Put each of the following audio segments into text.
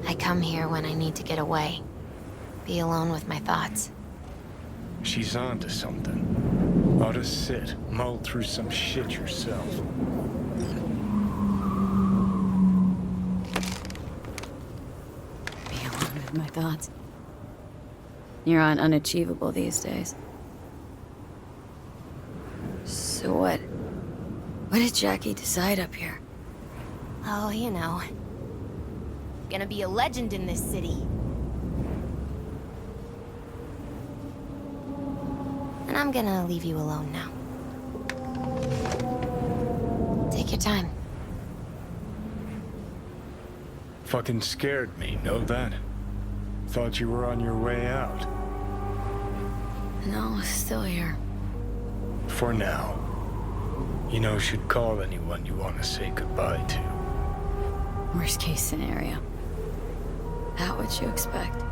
I come here when I need to get away. Be alone with my thoughts. She's onto something. Ought to sit, mull through some shit yourself. Be alone with my thoughts. You're on unachievable these days. So what? What did Jackie decide up here? Oh, you know. Gonna be a legend in this city. And I'm gonna leave you alone now. Take your time. Fucking scared me, know that? Thought you were on your way out. No, still here. For now. You know, should call anyone you want to say goodbye to. Worst case scenario. How would you expect?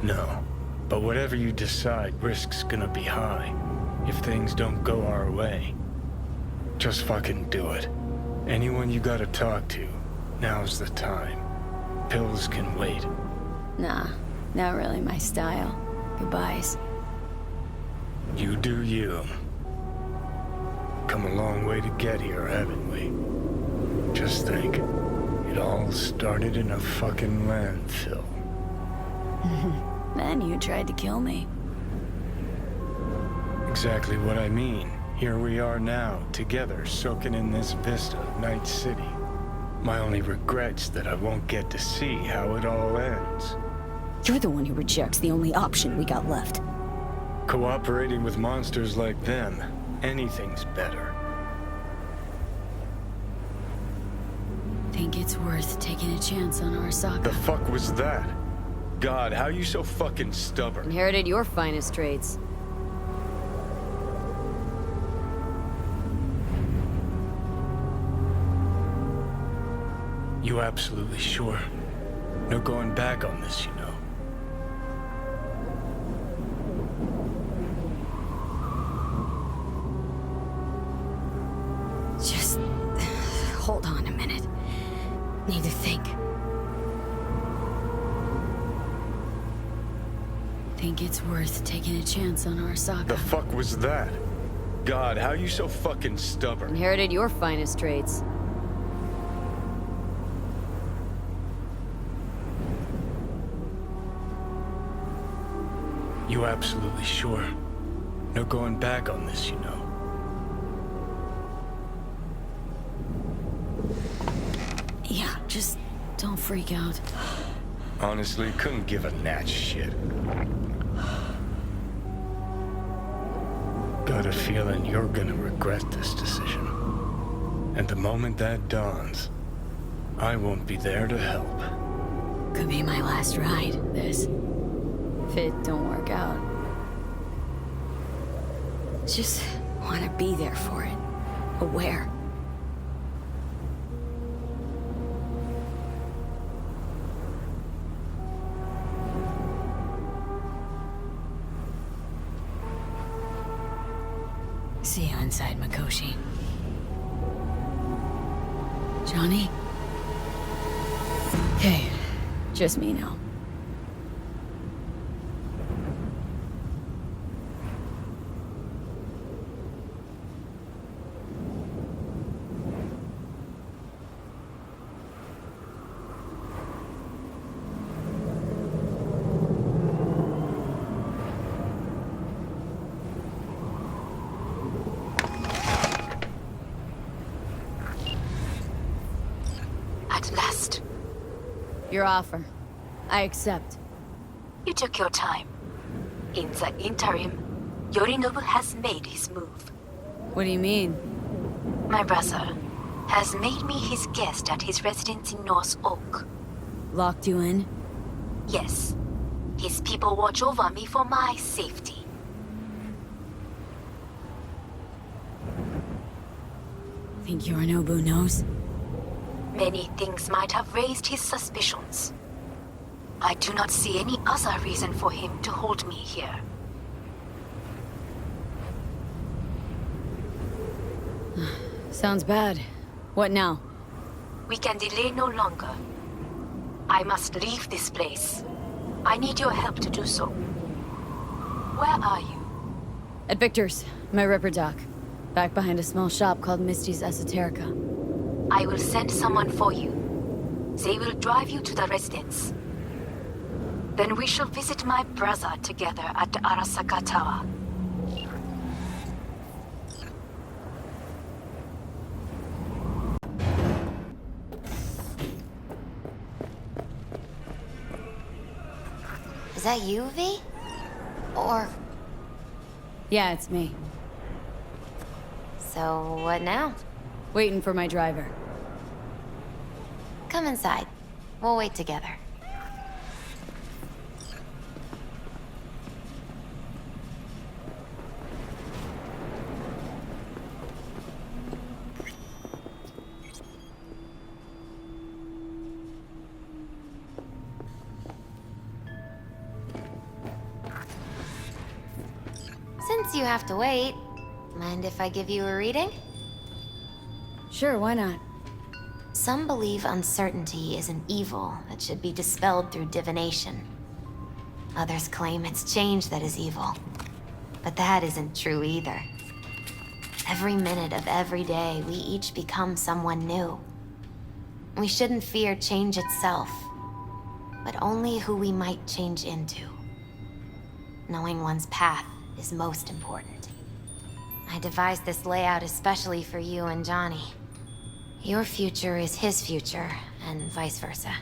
No. But whatever you decide, risk's gonna be high. If things don't go our way. Just fucking do it. Anyone you gotta talk to, now's the time. Pills can wait. Nah, not really my style. Goodbyes. You do you. Come a long way to get here, haven't we? Just think, it all started in a fucking landfill. Then you tried to kill me. Exactly what I mean. Here we are now, together, soaking in this vista of Night City. My only regret's that I won't get to see how it all ends. You're the one who rejects the only option we got left. Cooperating with monsters like them, anything's better. Think it's worth taking a chance on Arasaka. The fuck was that? God, how you so fucking stubborn? Inherited your finest traits. You absolutely sure? No going back on this, you know. Just hold on a minute. Need to think. Think it's worth taking a chance on Arasaka. The fuck was that? God, how you so fucking stubborn? Inherited your finest traits. You absolutely sure? No going back on this, you know. Yeah, just don't freak out. Honestly, couldn't give a gnat's shit. Got a feeling you're gonna regret this decision. And the moment that dawns, I won't be there to help. Could be my last ride, this. If it don't work out. Just want to be there for it. Aware. See you inside, Mikoshi. Johnny? Okay, just me now. At last. Your offer. I accept. You took your time. In the interim, Yorinobu has made his move. What do you mean? My brother has made me his guest at his residence in North Oak. Locked you in? Yes. His people watch over me for my safety. Think Yorinobu knows? Many things might have raised his suspicions. I do not see any other reason for him to hold me here. Sounds bad. What now? We can delay no longer. I must leave this place. I need your help to do so. Where are you? At Victor's, my ripper dock. Back behind a small shop called Misty's Esoterica. I will send someone for you. They will drive you to the residence. Then we shall visit my brother together at the Arasaka Tower. Is that you, V? Or... Yeah, it's me. So, what now? Waiting for my driver. Come inside. We'll wait together. Since you have to wait, mind if I give you a reading? Sure, why not? Some believe uncertainty is an evil that should be dispelled through divination. Others claim it's change that is evil. But that isn't true either. Every minute of every day, we each become someone new. We shouldn't fear change itself, but only who we might change into. Knowing one's path is most important. I devised this layout especially for you and Johnny. Your future is his future, and vice versa.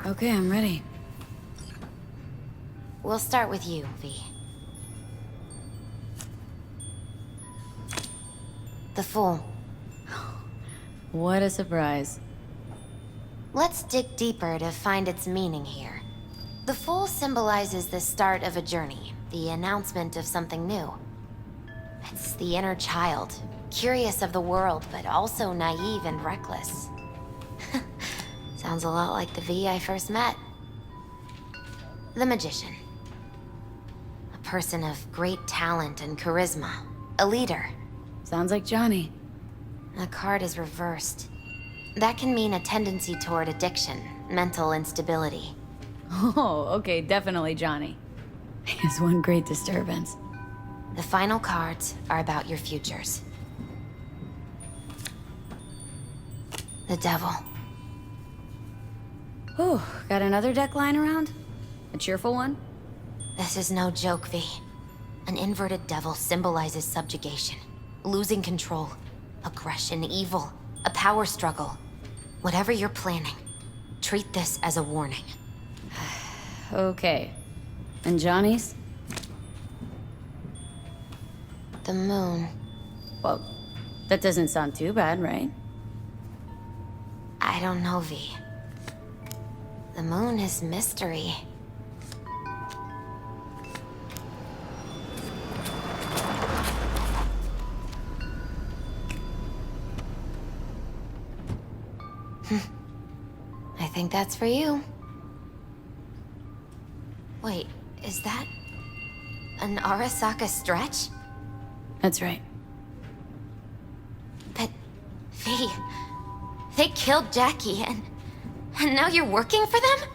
Okay, I'm ready. We'll start with you, V. The Fool. What a surprise. Let's dig deeper to find its meaning here. The Fool symbolizes the start of a journey, the announcement of something new. It's the inner child, curious of the world, but also naive and reckless. Sounds a lot like the V I first met. The Magician. A person of great talent and charisma. A leader. Sounds like Johnny. The card is reversed. That can mean a tendency toward addiction, mental instability. Oh, okay, definitely Johnny. He's one great disturbance. The final cards are about your futures. The Devil. Oh, got another deck lying around? A cheerful one? This is no joke, V. An inverted devil symbolizes subjugation, losing control, aggression, evil, a power struggle. Whatever you're planning, treat this as a warning. Okay. And Johnny's? The Moon. Well, that doesn't sound too bad, right? I don't know, V. The Moon is mystery. I think that's for you. Wait, is that an Arasaka stretch? That's right. But, V, they killed Jackie and now you're working for them?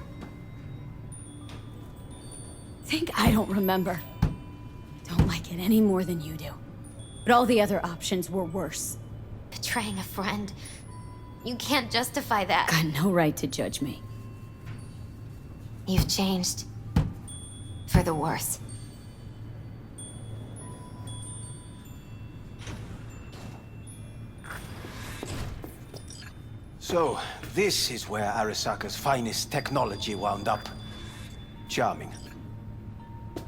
Think I don't remember. Don't like it any more than you do. But all the other options were worse. Betraying a friend. You can't justify that. Got no right to judge me. You've changed. For the worse. So, this is where Arasaka's finest technology wound up. Charming.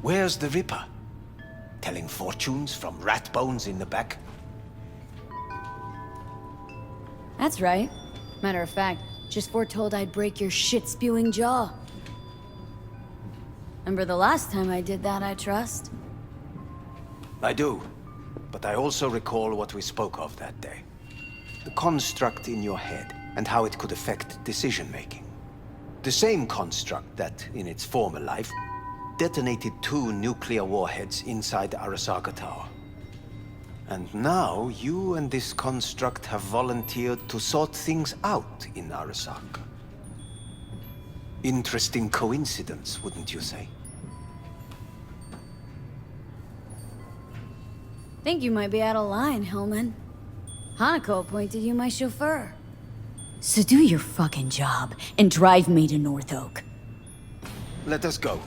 Where's the Ripper? Telling fortunes from rat bones in the back? That's right. Matter of fact, just foretold I'd break your shit-spewing jaw. Remember the last time I did that, I trust? I do. But I also recall what we spoke of that day. The construct in your head, and how it could affect decision-making. The same construct that, in its former life, detonated 2 nuclear warheads inside the Arasaka Tower. And now you and this construct have volunteered to sort things out in Arasaka. Interesting coincidence, wouldn't you say? Think you might be out of line, Hillman. Hanako appointed you my chauffeur. So do your fucking job and drive me to North Oak. Let us go.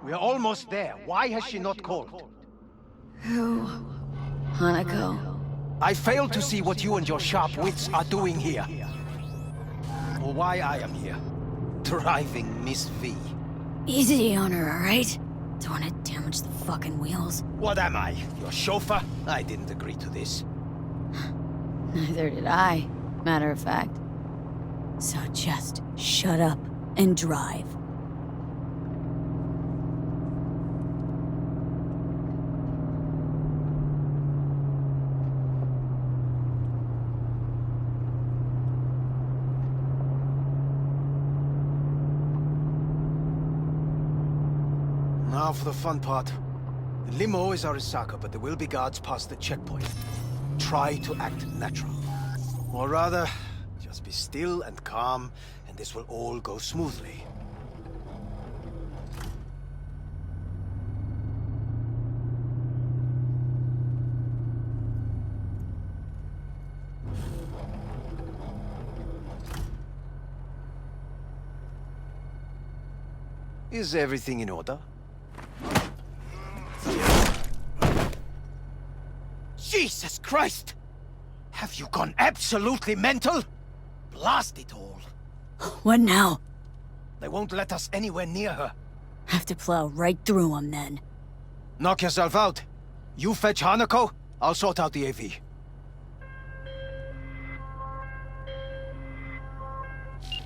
We're almost there. Why has she not called? Who? Hanako. I fail to see what you and your sharp wits are doing here. Or why I am here. Driving Miss V. Easy on her, alright? Don't want to damage the fucking wheels. What am I? Your chauffeur? I didn't agree to this. Neither did I, matter of fact. So just shut up and drive. Now for the fun part. The limo is Arasaka, but there will be guards past the checkpoint. Try to act natural. Or rather, just be still and calm, and this will all go smoothly. Is everything in order? Jesus Christ! Have you gone absolutely mental? Blast it all. What now? They won't let us anywhere near her. Have to plow right through them then. Knock yourself out. You fetch Hanako, I'll sort out the AV.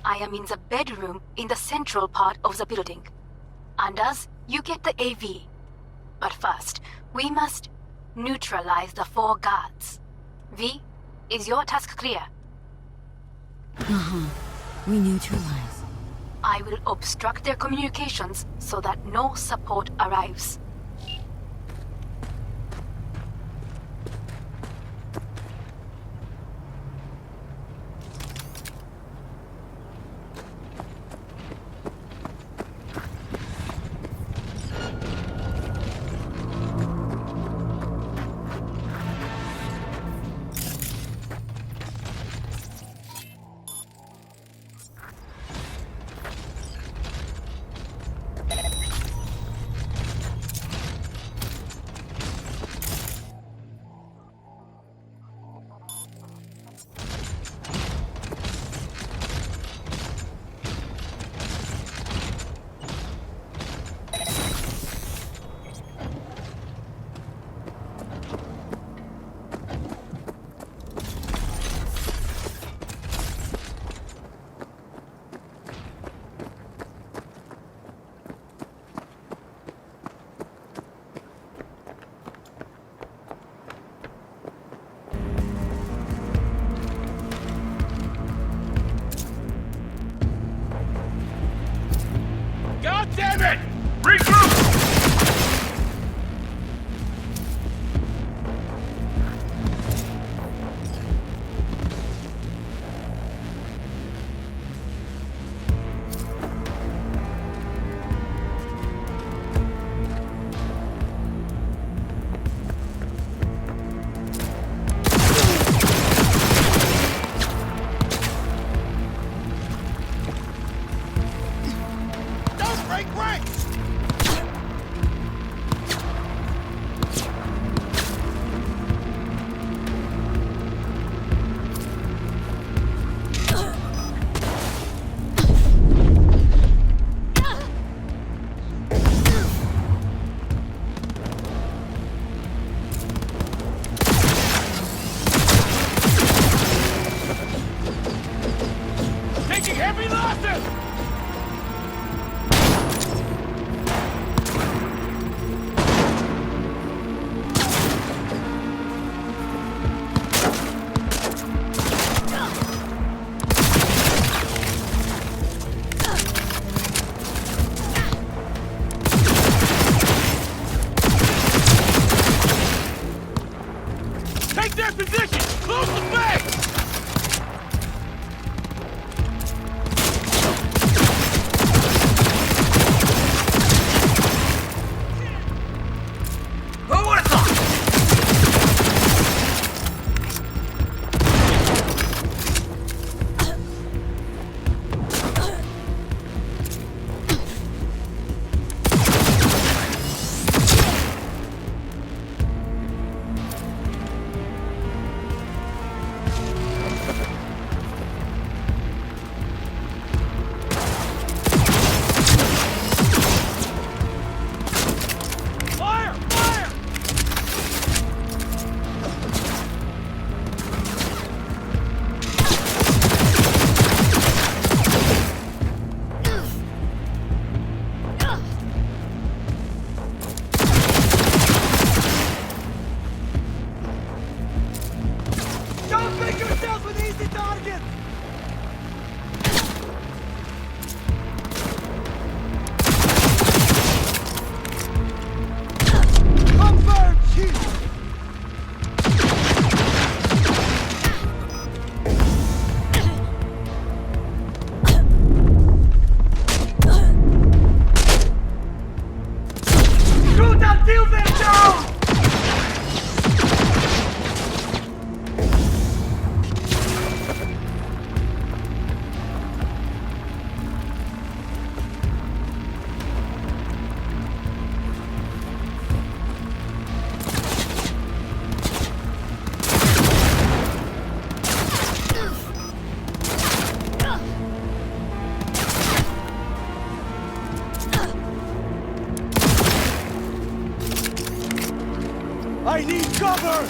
I am in the bedroom in the central part of the building. Anders, you get the AV. But first, we must neutralize the 4 guards. V, is your task clear? We neutralize. I will obstruct their communications so that no support arrives. God damn it! Regroup! Don't break ranks! Heavy losses! Take their position! Close the base! Fire! Fire! Don't make yourself an easy target! Confirm, Chief! Shoot until they're down! I need cover!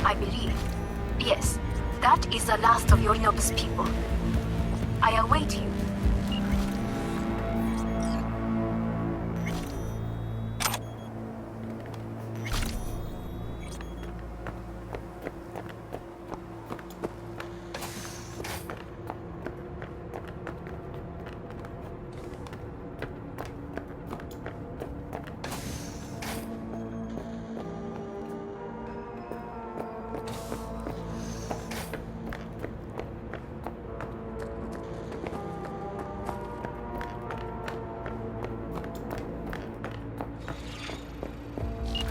I believe, yes, that is the last of Yorinobu's people. I await you.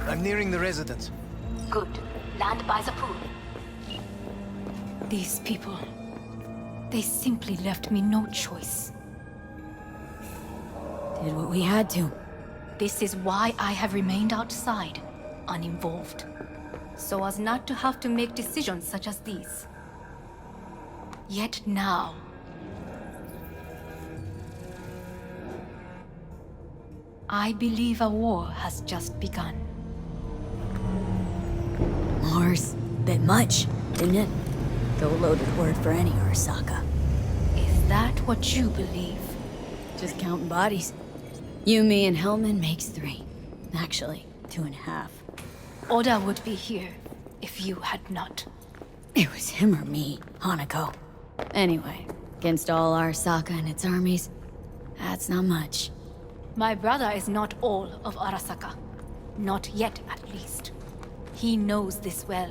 I'm nearing the residence. Good. Land by the pool. These people, they simply left me no choice. Did what we had to. This is why I have remained outside, uninvolved. So as not to have to make decisions such as these. Yet now, I believe a war has just begun. War's bit much, didn't it? Though a loaded word for any Arasaka. Is that what you believe? Just counting bodies. You, me, and Hellman makes 3. Actually, 2.5. Oda would be here if you had not. It was him or me, Hanako. Anyway, against all Arasaka and its armies, that's not much. My brother is not all of Arasaka. Not yet, at least. He knows this well.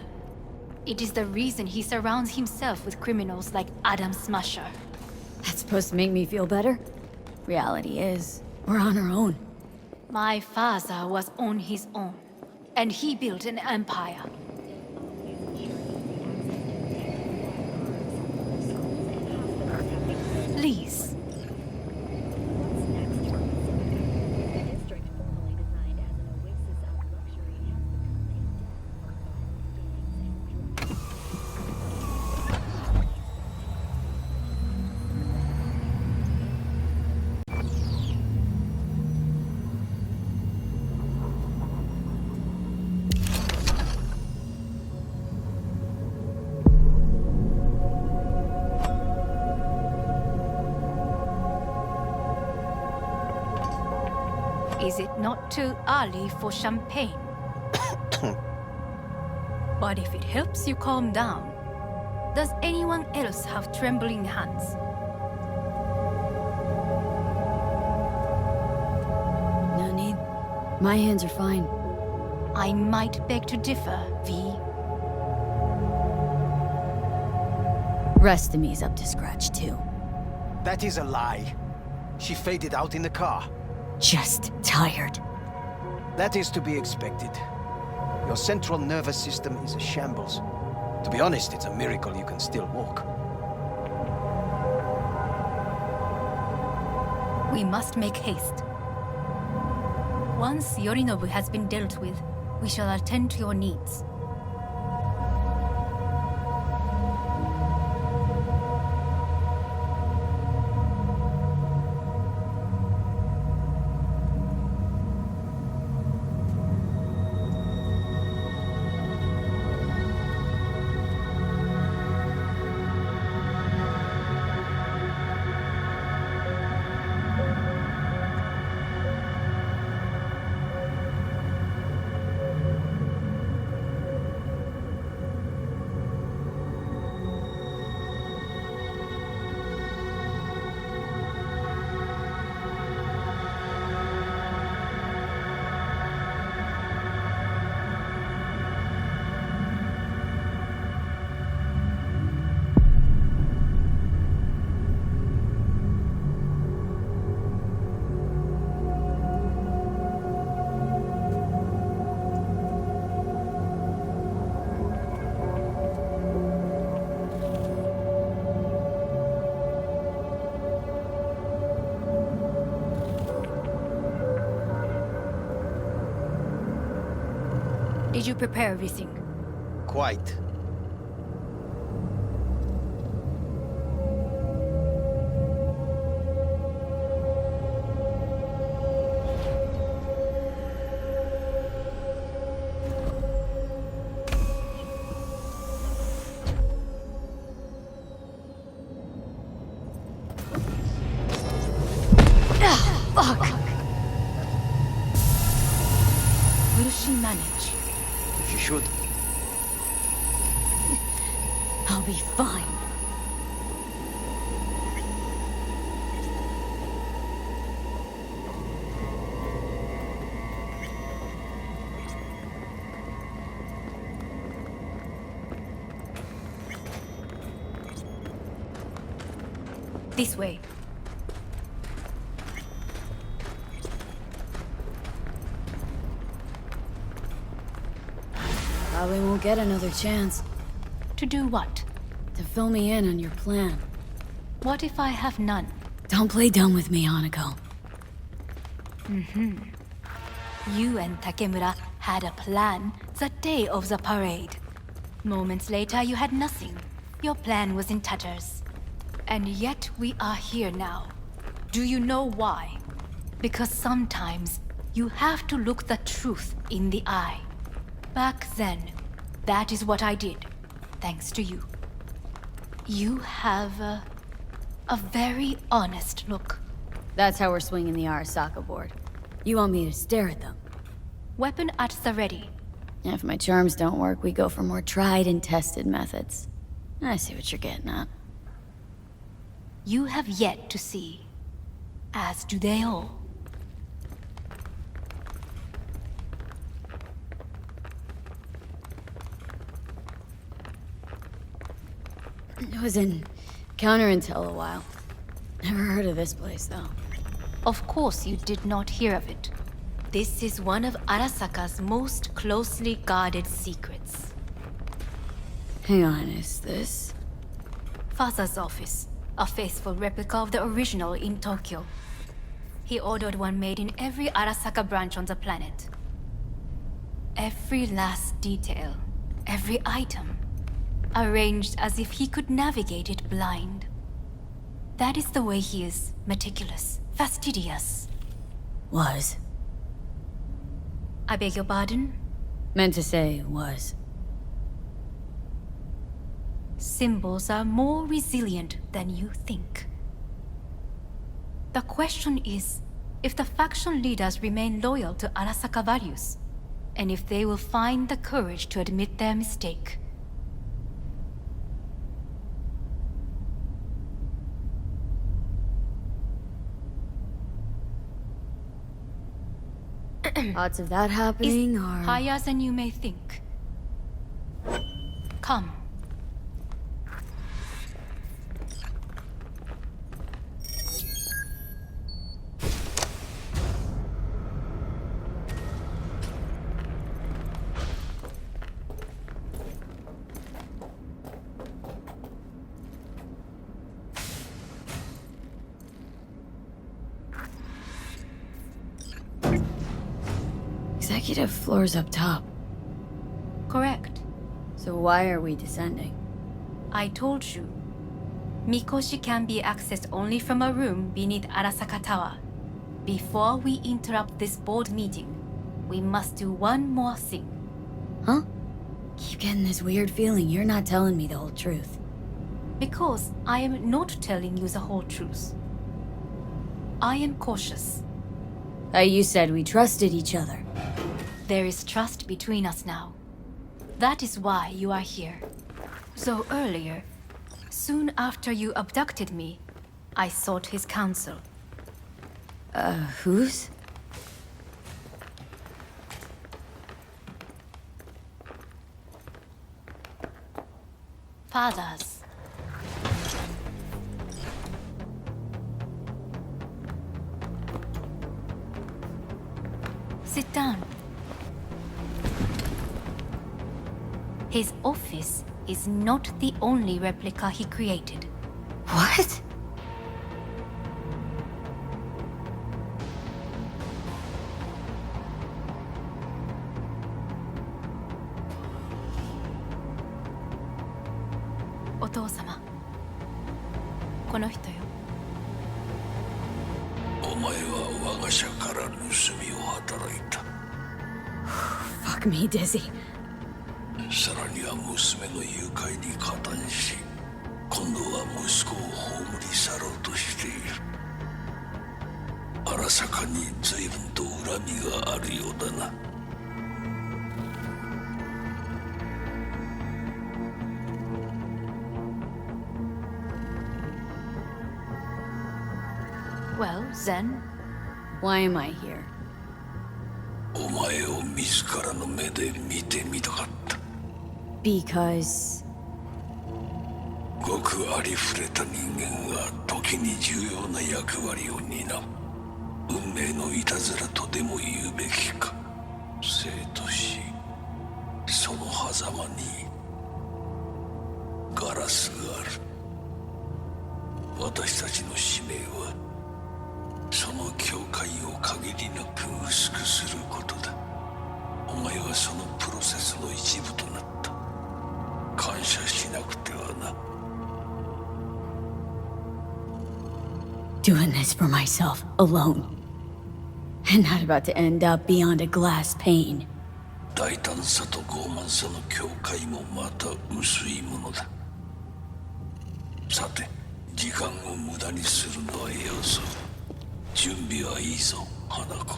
It is the reason he surrounds himself with criminals like Adam Smasher. That's supposed to make me feel better? Reality is, we're on our own. My father was on his own, and he built an empire. Please. Is it not too early for champagne? But if it helps you calm down, does anyone else have trembling hands? No need. My hands are fine. I might beg to differ, V. Rest of me's up to scratch too. That is a lie. She faded out in the car. Just tired. That is to be expected. Your central nervous system is a shambles. To be honest, it's a miracle you can still walk. We must make haste. Once Yorinobu has been dealt with, we shall attend to your needs. Did you prepare everything? Quite. Fuck! Will she manage? She should. I'll be fine. This way. Probably won't get another chance To do what? to fill me in on your plan. What if I have none? Don't play dumb with me, Hanako. You and Takemura had a plan the day of the parade. Moments later, you had nothing. Your plan was in tatters. And yet we are here now. Do you know why? Because sometimes you have to look the truth in the eye. Back then, that is what I did, thanks to you. You have a very honest look. That's how we're swinging the Arasaka board. You want me to stare at them? Weapon at the ready. If my charms don't work, we go for more tried and tested methods. I see what you're getting at. You have yet to see, as do they all. I was in counter-intel a while. Never heard of this place, though. Of course you did not hear of it. This is one of Arasaka's most closely guarded secrets. Hang on, is this... Father's office, a faithful replica of the original in Tokyo. He ordered one made in every Arasaka branch on the planet. Every last detail, every item, arranged as if he could navigate it blind. That is the way he is, meticulous, fastidious. Was. I beg your pardon? Meant to say was. Symbols are more resilient than you think. The question is if the faction leaders remain loyal to Arasaka values, and if they will find the courage to admit their mistake. Odds of that happening Is are... higher than you may think. Come. Executive floor's up top. Correct. So why are we descending? I told you. Mikoshi can be accessed only from a room beneath Arasaka Tower. Before we interrupt this board meeting, we must do one more thing. Huh? Keep getting this weird feeling you're not telling me the whole truth. Because I am not telling you the whole truth. I am cautious. You said we trusted each other. There is trust between us now. That is why you are here. So earlier, soon after you abducted me, I sought his counsel. Whose? Father's. Sit down. His office is not the only replica he created. What? お父様、この人よ。お前は我が社から盗みを働いた。Fuck me, Dizzy. さらには娘の誘拐に加担し、今度は息子を葬り去ろうとしている。荒坂に随分と恨みがあるようだな。Well, then, Why am I here? お前を自らの目で見てみたかった。Because... ごくありふれた人間が時に重要な役割を担う。運命のいたずらとでも言うべきか。生と死、その狭間にガラスがある。私たちの使命はその境界を限りなく薄くすることだ。お前はそのプロセスの一部となった。感謝しなくてはな。Doing this for myself, alone. And not about to end up beyond a glass pane. 大胆さと傲慢さの境界もまた薄いものだ。さて、時間を無駄にするのはよそう。準備はいいぞ、花子。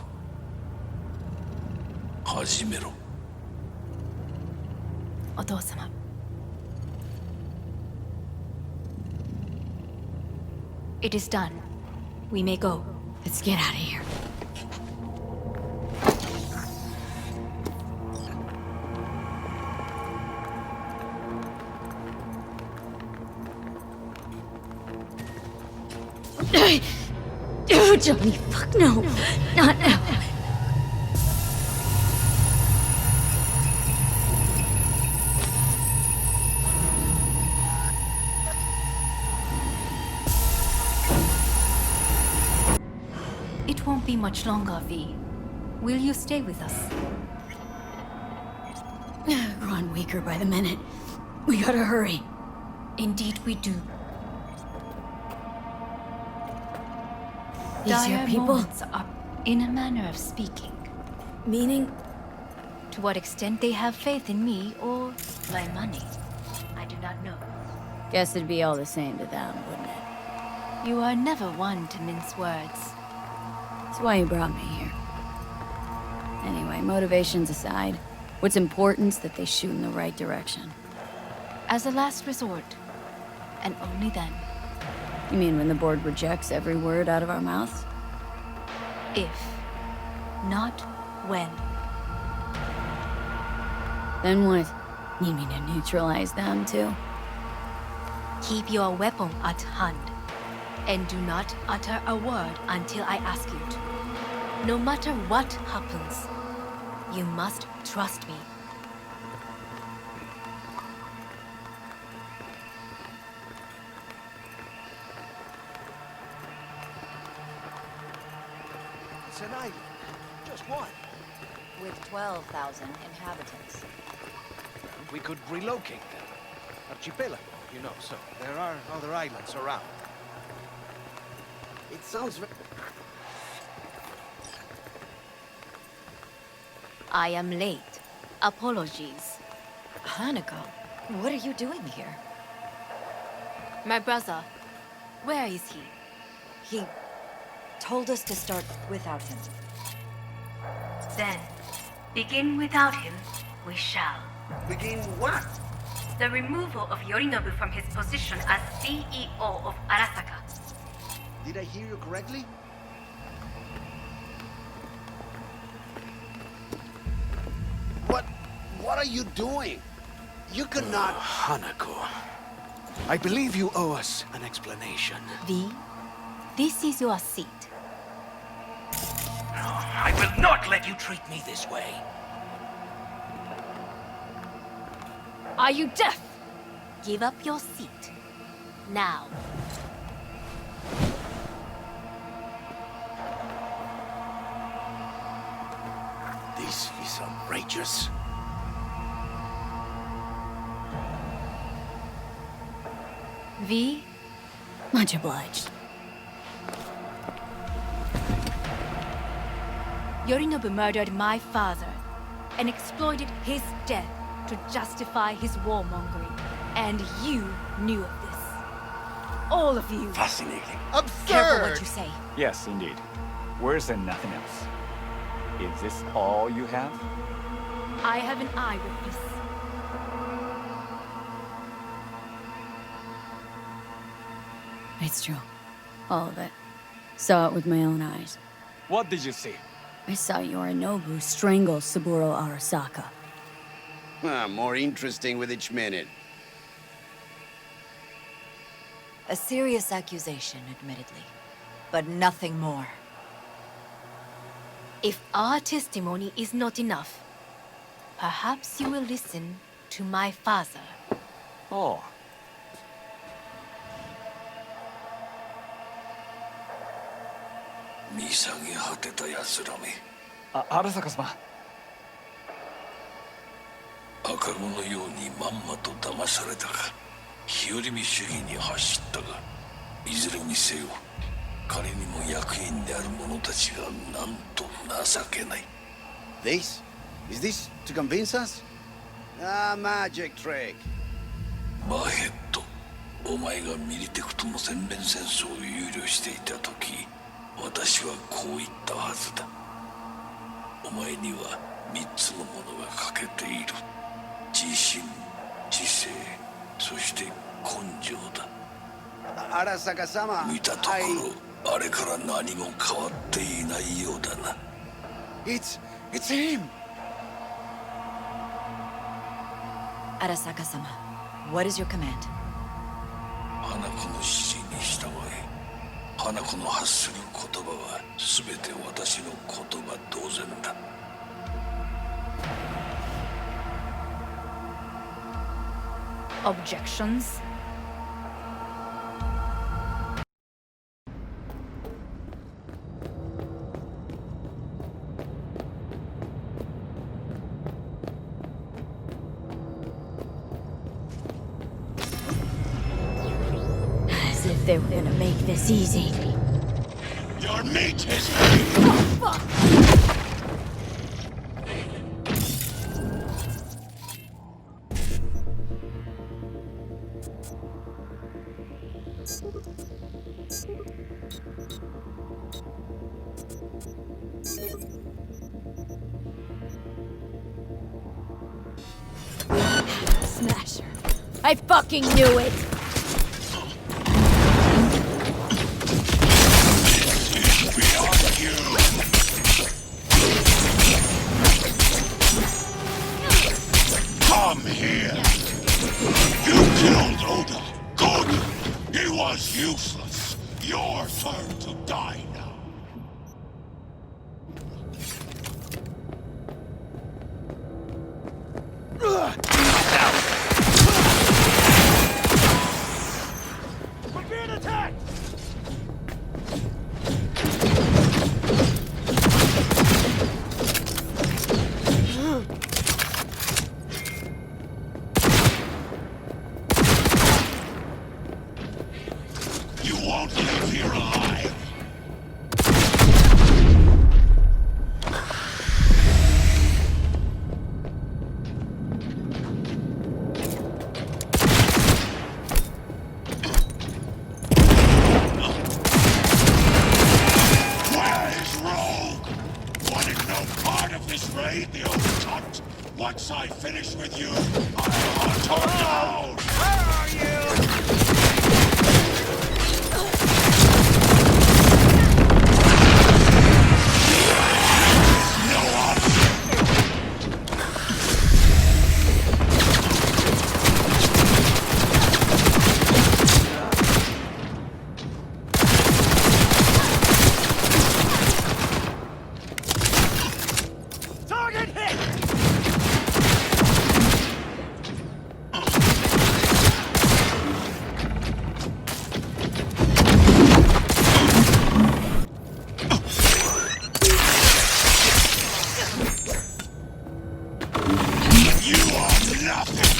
始めろ。お父様。It is done. We may go. Let's get out of here. Oh, Johnny, fuck no. Not now. It won't be much longer, V. Will you stay with us? Growing weaker by the minute. We gotta hurry. Indeed we do. These your Dire people? moments are, in a manner of speaking. Meaning? To what extent they have faith in me or my money, I do not know. Guess it'd be all the same to them, wouldn't it? You are never one to mince words. That's why you brought me here. Anyway, motivations aside, what's important's that they shoot in the right direction. As a last resort, and only then. You mean when the board rejects every word out of our mouths? If, not when. Then what? Need me to neutralize them, too? Keep your weapon at hand, and do not utter a word until I ask you to. No matter what happens, you must trust me. It's an island. Just one. With 12,000 inhabitants. We could relocate them. Archipelago, you know, so there are other islands around. It sounds very... I am late. Apologies. Hanako, what are you doing here? My brother, where is he? He told us to start without him. Then, begin without him, we shall. Begin what? The removal of Yorinobu from his position as CEO of Arasaka. Did I hear you correctly? What are you doing? You cannot... Hanako. I believe you owe us an explanation. V, this is your seat. I will not let you treat me this way. Are you deaf? Give up your seat. Now. This is outrageous. V? Much obliged. Yorinobu murdered my father and exploited his death to justify his warmongering. And you knew of this. All of you. Fascinating. Careful what you say. Yes, indeed. Worse than nothing else. Is this all you have? I have an eyewitness. It's true. All of it. Saw it with my own eyes. What did you see? I saw Yorinobu strangle Saburo Arasaka. More interesting with each minute. A serious accusation, admittedly, but nothing more. If our testimony is not enough, perhaps you will listen to my father. Oh. Arasaka-sama. 赤子のようにまんまと騙されたか、日和見主義に走ったが、いずれにせよ彼にも役員である者たちがなんと情けない。 This? Is this to convince us? Ah, magic trick. マーヘッド、お前がミリテクとの全面戦争を憂慮していた時、私はこう言ったはずだ。お前には3つのものが欠けている。自信、知性、そして根性だ。Arasaka-sama, 見たところ、あれから何も変わっていないようだな。It's him! Arasaka-sama, what is your command? 花子の指示に従え。花子の発する言葉は全て私の言葉同然だ。Objections? As if they were gonna make this easy. Your mate is Oh, fuck! Smasher. I fucking knew it! Come here! You killed Oda. Good! He was useless. Your turn to die now. We're being attacked! You won't live here alive. Where is Rogue? Wanted no part of this raid, the old cunt. Once I finish with you, I'll hunt her down. Where are you? Target hit! You are nothing!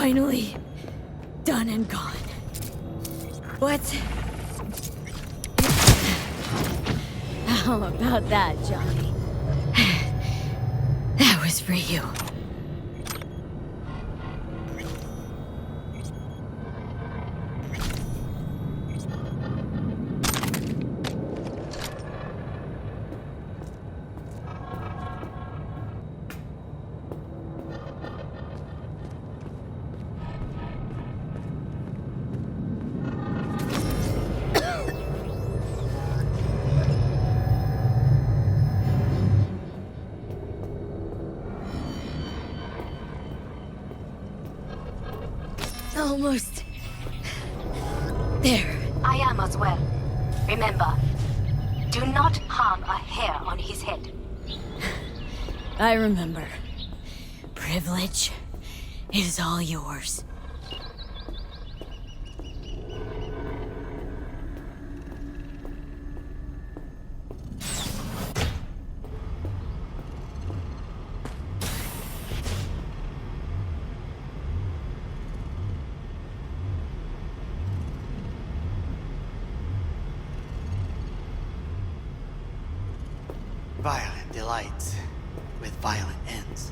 finally done and gone. What? How about that, Johnny? That was for you. Almost there. I am as well. Remember, do not harm a hair on his head. I remember. Privilege is all yours. Violent delights with violent ends.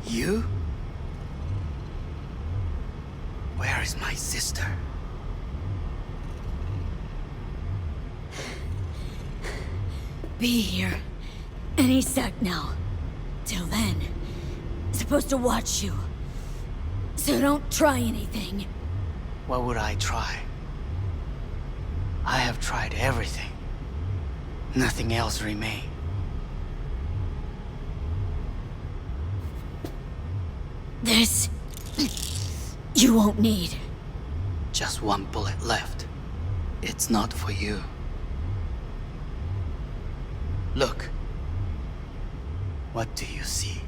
You? Where is my sister? Be here any sec now. Till then, supposed to watch you. So don't try anything. What would I try? I have tried everything. Nothing else remains. This... you won't need. Just one bullet left. It's not for you. Look. What do you see?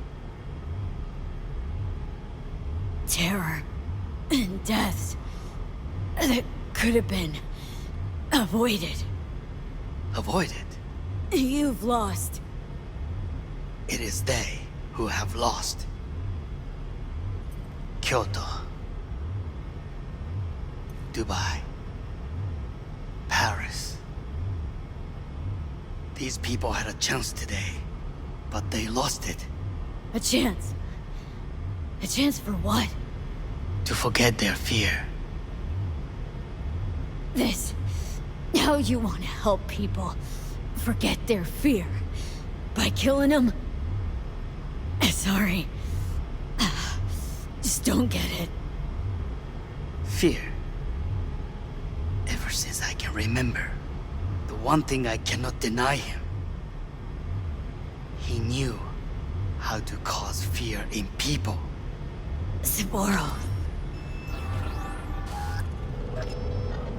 Terror and death that could have been avoided. Avoided? You've lost. It is they who have lost. Kyoto. Dubai. Paris. These people had a chance today, but they lost it. A chance? A chance for what? To forget their fear. This... how you want to help people forget their fear? By killing them? Sorry. Just don't get it. Fear. Ever since I can remember, the one thing I cannot deny him. He knew how to cause fear in people. Sapporo.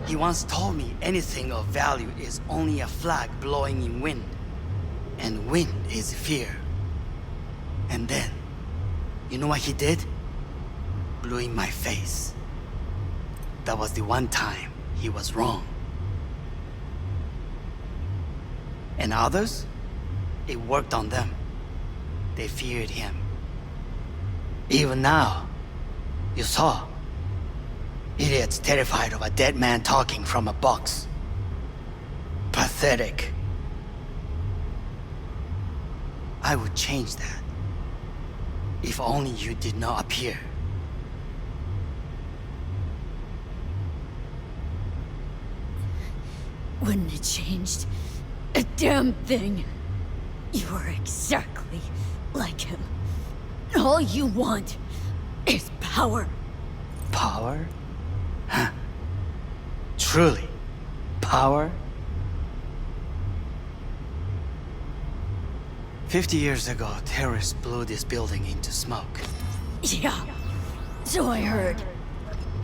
He once told me anything of value is only a flag blowing in wind. And wind is fear. And then, you know what he did? Blew in my face. That was the one time he was wrong. And others? It worked on them. They feared him. Even now, you saw. Idiots terrified of a dead man talking from a box. Pathetic. I would change that. If only you did not appear. Wouldn't have changed a damn thing. You are exactly like him. All you want is power. Power? Huh. Truly, power? 50 years ago, terrorists blew this building into smoke. Yeah, so I heard.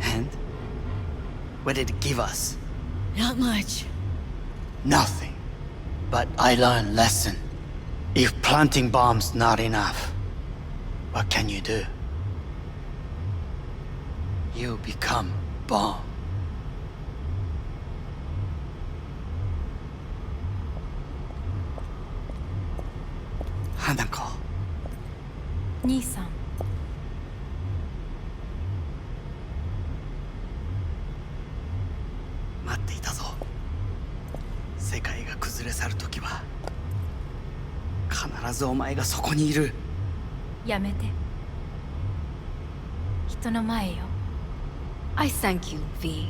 And? What did it give us? Not much. Nothing. But I learned lesson. If planting bombs not enough, what can you do? You become bomb. Hanako. 兄さん、っていたぞ。世界が崩れ去る時は必ずお前がそこにいる。やめて。人の前よ。I thank you, V.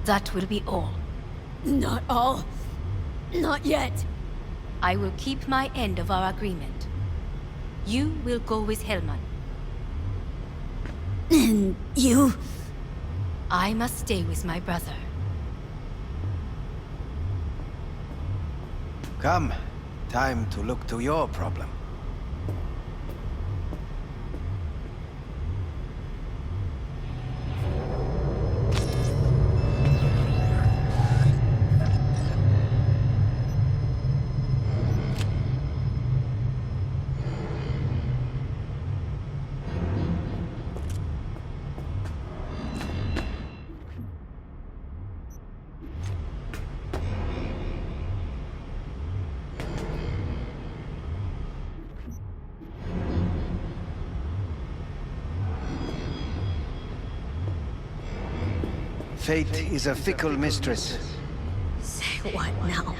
That will be all. Not all. Not yet. I will keep my end of our agreement. You will go with Hellman. And you? I must stay with my brother. Come. Time to look to your problem. Fate is a fickle mistress. Say what now?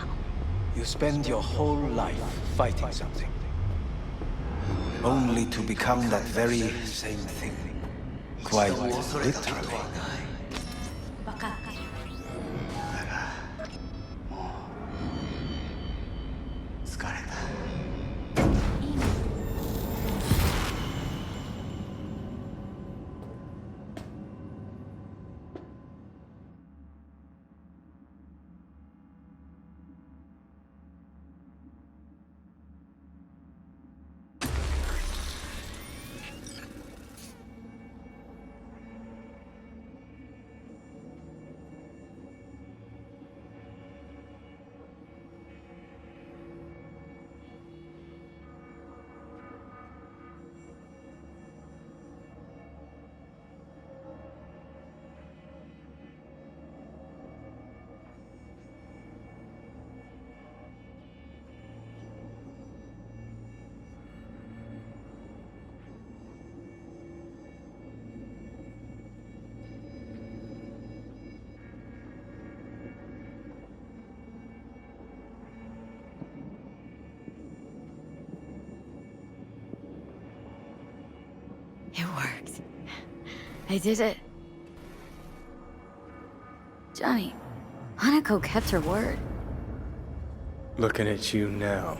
You spend your whole life fighting something, only to become that very same thing. Quite literally. It worked. I did it. Johnny, Hanako kept her word. Looking at you now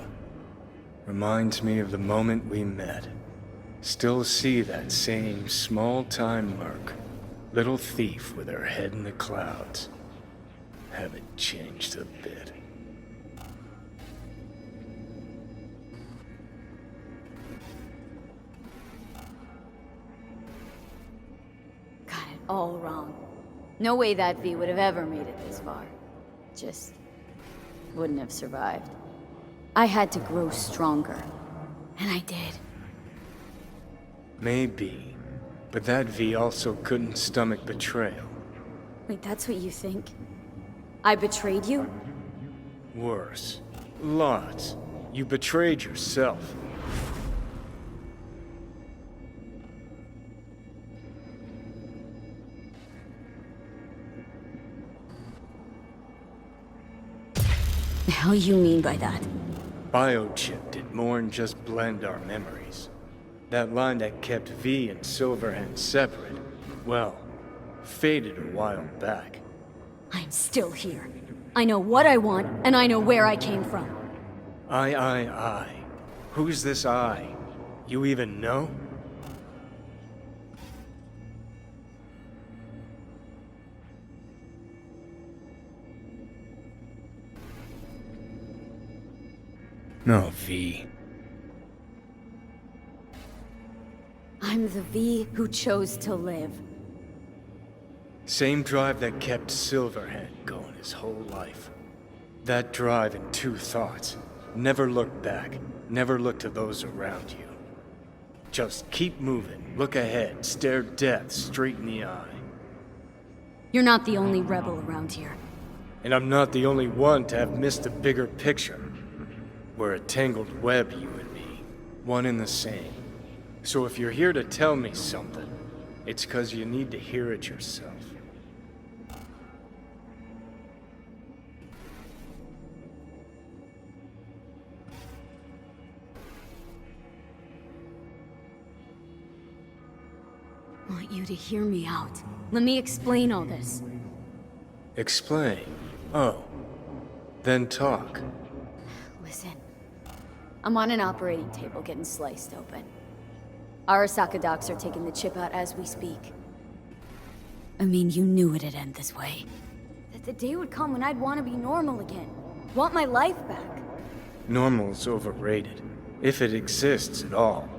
reminds me of the moment we met. Still see that same small-time merc. Little thief with her head in the clouds. Haven't changed a bit. Got it all wrong. No way that V would have ever made it this far. Just wouldn't have survived. I had to grow stronger. And I did. Maybe, but that V also couldn't stomach betrayal. Wait, that's what you think? I betrayed you? Worse. Lots. You betrayed yourself. The hell you mean by that? Biochip did more than just blend our memories. That line that kept V and Silverhand separate, well, faded a while back. I'm still here. I know what I want, and I know where I came from. I. Who's this I? You even know? No, V. I'm the V who chose to live. Same drive that kept Silverhand going his whole life. That drive and two thoughts. Never look back. Never look to those around you. Just keep moving. Look ahead. Stare death straight in the eye. You're not the only rebel around here. And I'm not the only one to have missed the bigger picture. We're a tangled web, you and me. One and the same. So if you're here to tell me something, it's 'cause you need to hear it yourself. want you to hear me out. Let me explain all this. Explain. Oh. Then talk. Listen. I'm on an operating table getting sliced open. Arasaka docs are taking the chip out as we speak. I mean, you knew it'd end this way. That the day would come when I'd want to be normal again. Want my life back. Normal's overrated. If it exists at all.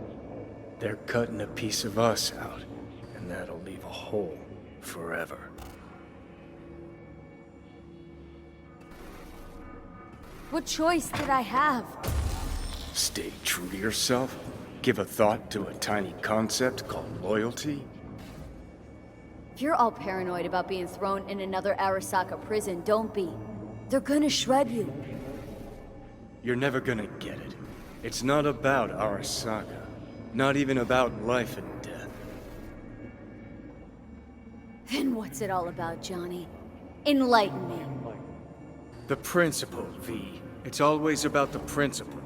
They're cutting a piece of us out, and that'll leave a hole forever. What choice did I have? Stay true to yourself? Give a thought to a tiny concept called loyalty? If you're all paranoid about being thrown in another Arasaka prison, don't be. They're gonna shred you. You're never gonna get it. It's not about Arasaka. Not even about life and death. Then what's it all about, Johnny? Enlighten me. The principle, V. It's always about the principle.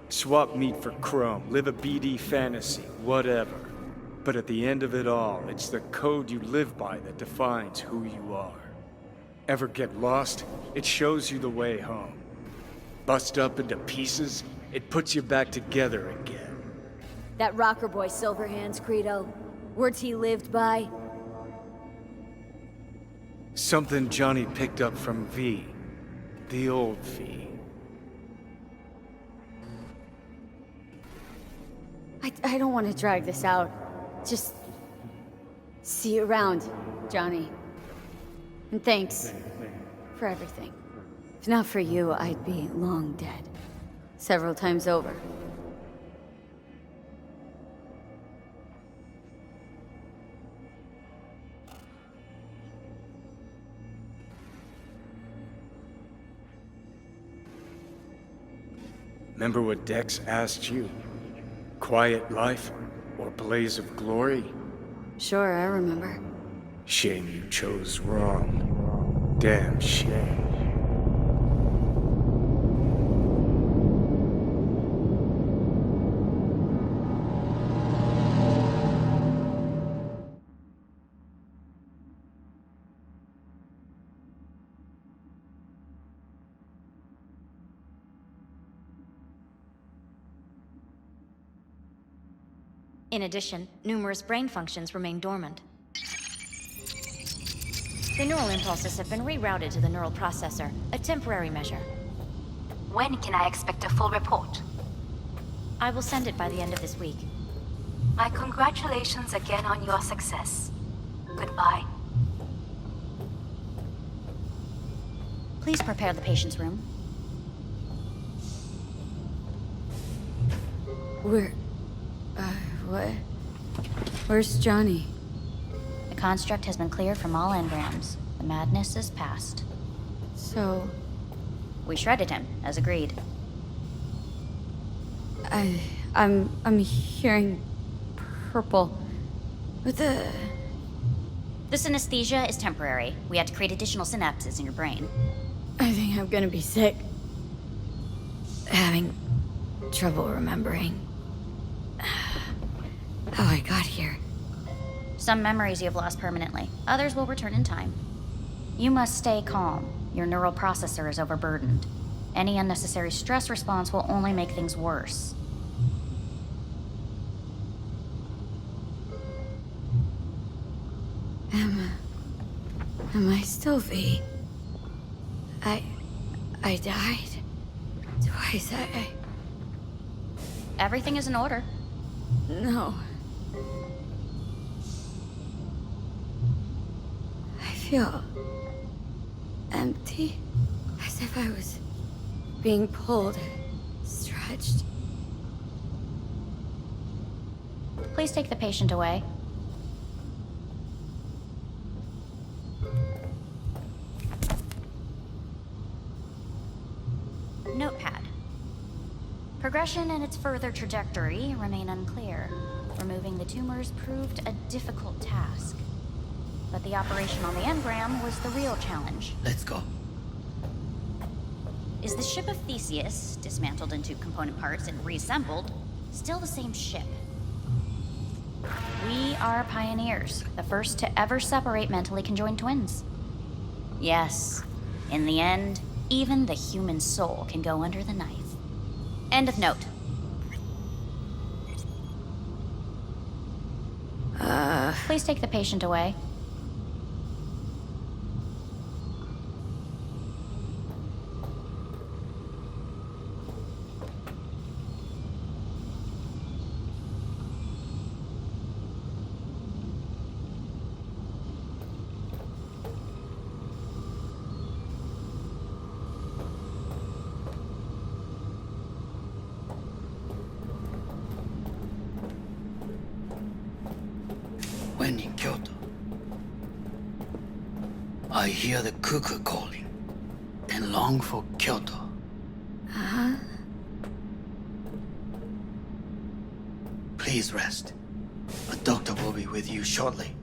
Swap meat for chrome, live a BD fantasy, whatever. But at the end of it all, it's the code you live by that defines who you are. Ever get lost? It shows you the way home. Bust up into pieces, it puts you back together again. That rocker boy Silverhand's credo. Words he lived by. Something Johnny picked up from V. The old V. I don't want to drag this out. Just... see you around, Johnny. And thanks for everything. If not for you, I'd be long dead. Several times over. Remember what Dex asked you? Quiet life or blaze of glory? Sure, I remember. Shame you chose wrong. Damn shame. In addition, numerous brain functions remain dormant. The neural impulses have been rerouted to the neural processor, a temporary measure. When can I expect a full report? I will send it by the end of this week. My congratulations again on your success. Goodbye. Please prepare the patient's room. What? Where's Johnny? The construct has been cleared from all engrams. The madness is past. So... we shredded him, as agreed. I'm hearing purple. What the... This anesthesia is temporary. We had to create additional synapses in your brain. I think I'm gonna be sick. Having trouble remembering how I got here. Some memories you have lost permanently. Others will return in time. You must stay calm. Your neural processor is overburdened. Any unnecessary stress response will only make things worse. Am I still V? I died twice. Everything is in order. No. I feel empty, as if I was being pulled, stretched. Please take the patient away. Notepad. Progression and its further trajectory remain unclear. Removing the tumors proved a difficult task. But the operation on the engram was the real challenge. Let's go. Is the ship of Theseus, dismantled into component parts and reassembled, still the same ship? We are pioneers, the first to ever separate mentally conjoined twins. Yes, in the end, even the human soul can go under the knife. End of note. Please take the patient away. When in Kyoto, I hear the cuckoo calling and long for Kyoto. Please rest. A doctor will be with you shortly.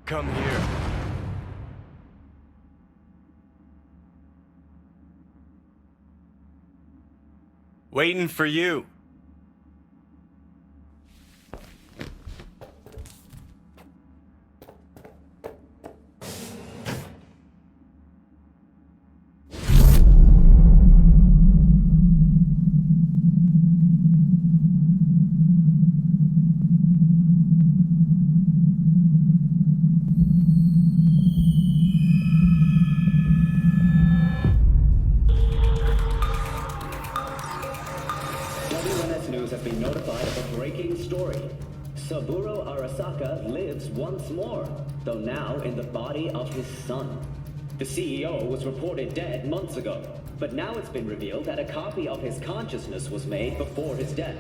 Come here. Waiting for you. Saburo Arasaka lives once more, though now in the body of his son. The CEO was reported dead months ago, but now it's been revealed that a copy of his consciousness was made before his death.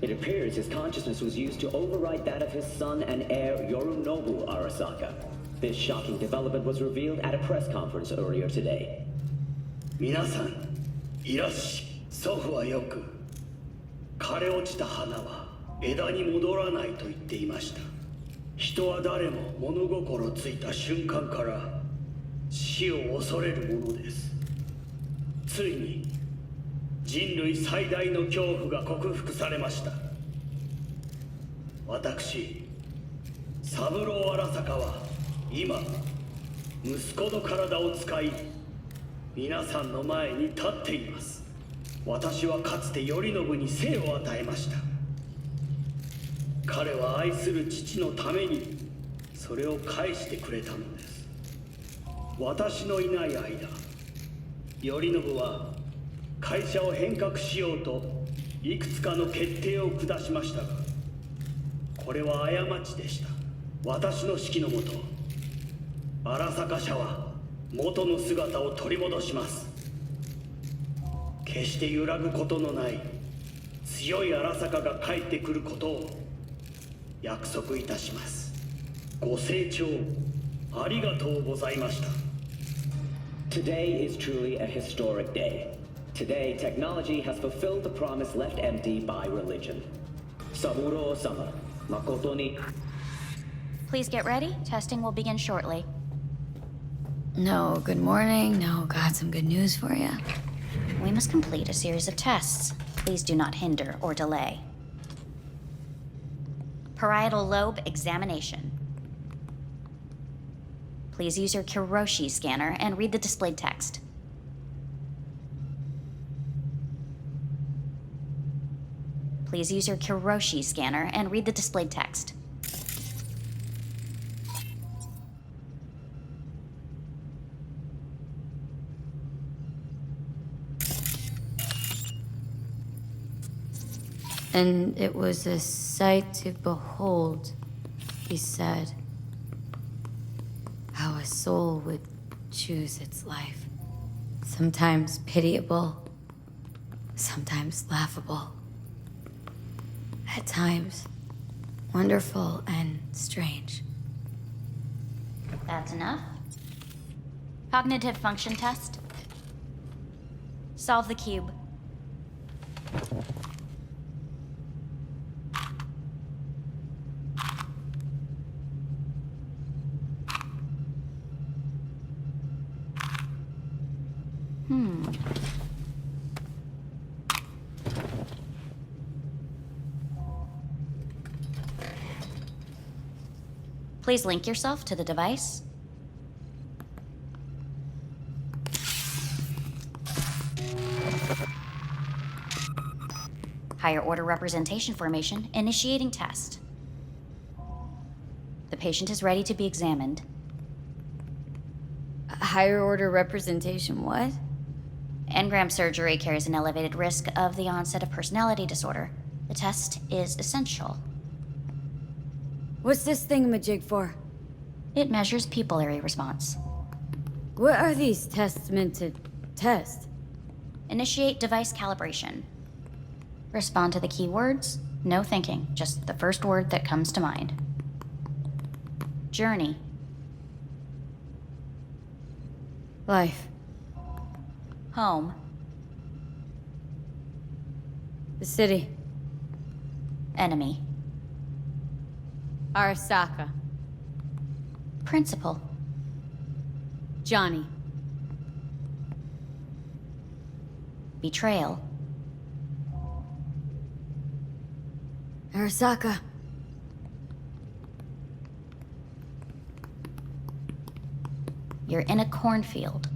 It appears his consciousness was used to overwrite that of his son and heir Yorinobu Arasaka. This shocking development was revealed at a press conference earlier today. 皆さん、いらっしゃ。祖父はよく、枯れ落ちた花は枝に戻らないと言っていました。人は誰も物心ついた瞬間から死を恐れるものです。ついに人類最大の恐怖が克服されました。私、三郎荒坂は今、息子の体を使い、皆さんの前に立っています。私はかつて頼信に生を与えました。彼は愛する父のためにそれを返してくれたのです。私のいない間、頼信は会社を変革しようといくつかの決定を下しましたが、これは過ちでした。私の指揮のもと、荒坂社は元の姿を取り戻します。決して揺らぐことのない強い荒坂が帰ってくることを約束いたします。ご清聴ありがとうございました。 Today is truly a historic day. Today, technology has fulfilled the promise left empty by religion. Saburo-sama, makoto ni... Please get ready. Testing will begin shortly. No, good morning. No, got some good news for you. We must complete a series of tests. Please do not hinder or delay. Parietal lobe examination. Please use your Kiroshi scanner and read the displayed text. Please use your Kiroshi scanner and read the displayed text. And it was a sight to behold, he said, how a soul would choose its life. Sometimes pitiable, sometimes laughable. At times, wonderful and strange. That's enough. Cognitive function test. Solve the cube. Please link yourself to the device. Higher order representation formation, initiating test. The patient is ready to be examined. Higher order representation, what? Engram surgery carries an elevated risk of the onset of personality disorder. The test is essential. What's this thingamajig for? It measures pupillary response. What are these tests meant to test? Initiate device calibration. Respond to the keywords. No thinking, just the first word that comes to mind. Journey. Life. Home. The city. Enemy. Arasaka. Principal. Johnny. Betrayal. Arasaka. You're in a cornfield.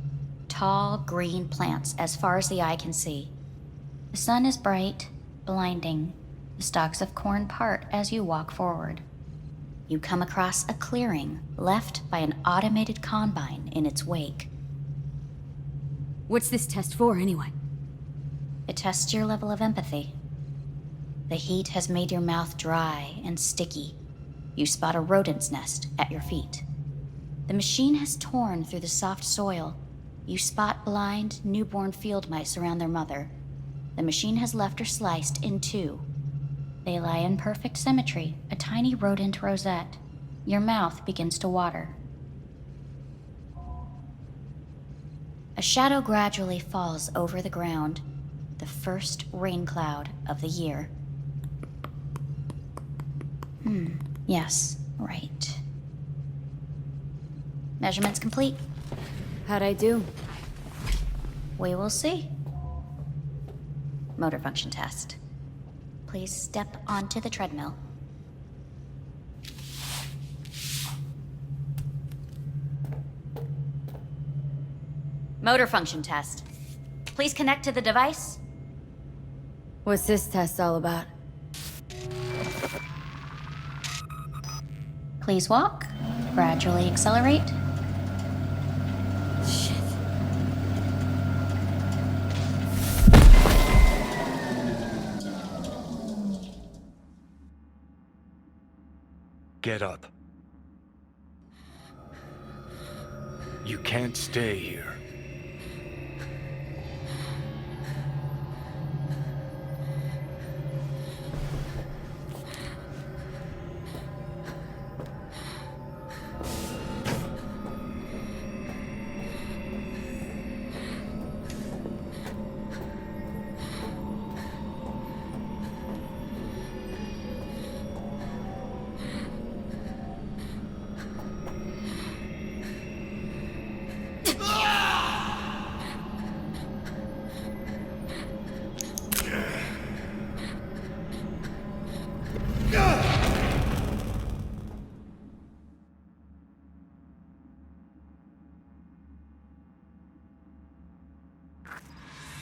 Tall, green plants as far as the eye can see. The sun is bright, blinding. The stalks of corn part as you walk forward. You come across a clearing left by an automated combine in its wake. What's this test for, anyway? It tests your level of empathy. The heat has made your mouth dry and sticky. You spot a rodent's nest at your feet. The machine has torn through the soft soil. You spot blind, newborn field mice around their mother. The machine has left her sliced in two. They lie in perfect symmetry, a tiny rodent rosette. Your mouth begins to water. A shadow gradually falls over the ground, the first rain cloud of the year. Yes, right. Measurements complete. How'd I do? We will see. Motor function test. Please step onto the treadmill. Motor function test. Please connect to the device. What's this test all about? Please walk. Gradually accelerate. Shit. Get up. You can't stay here.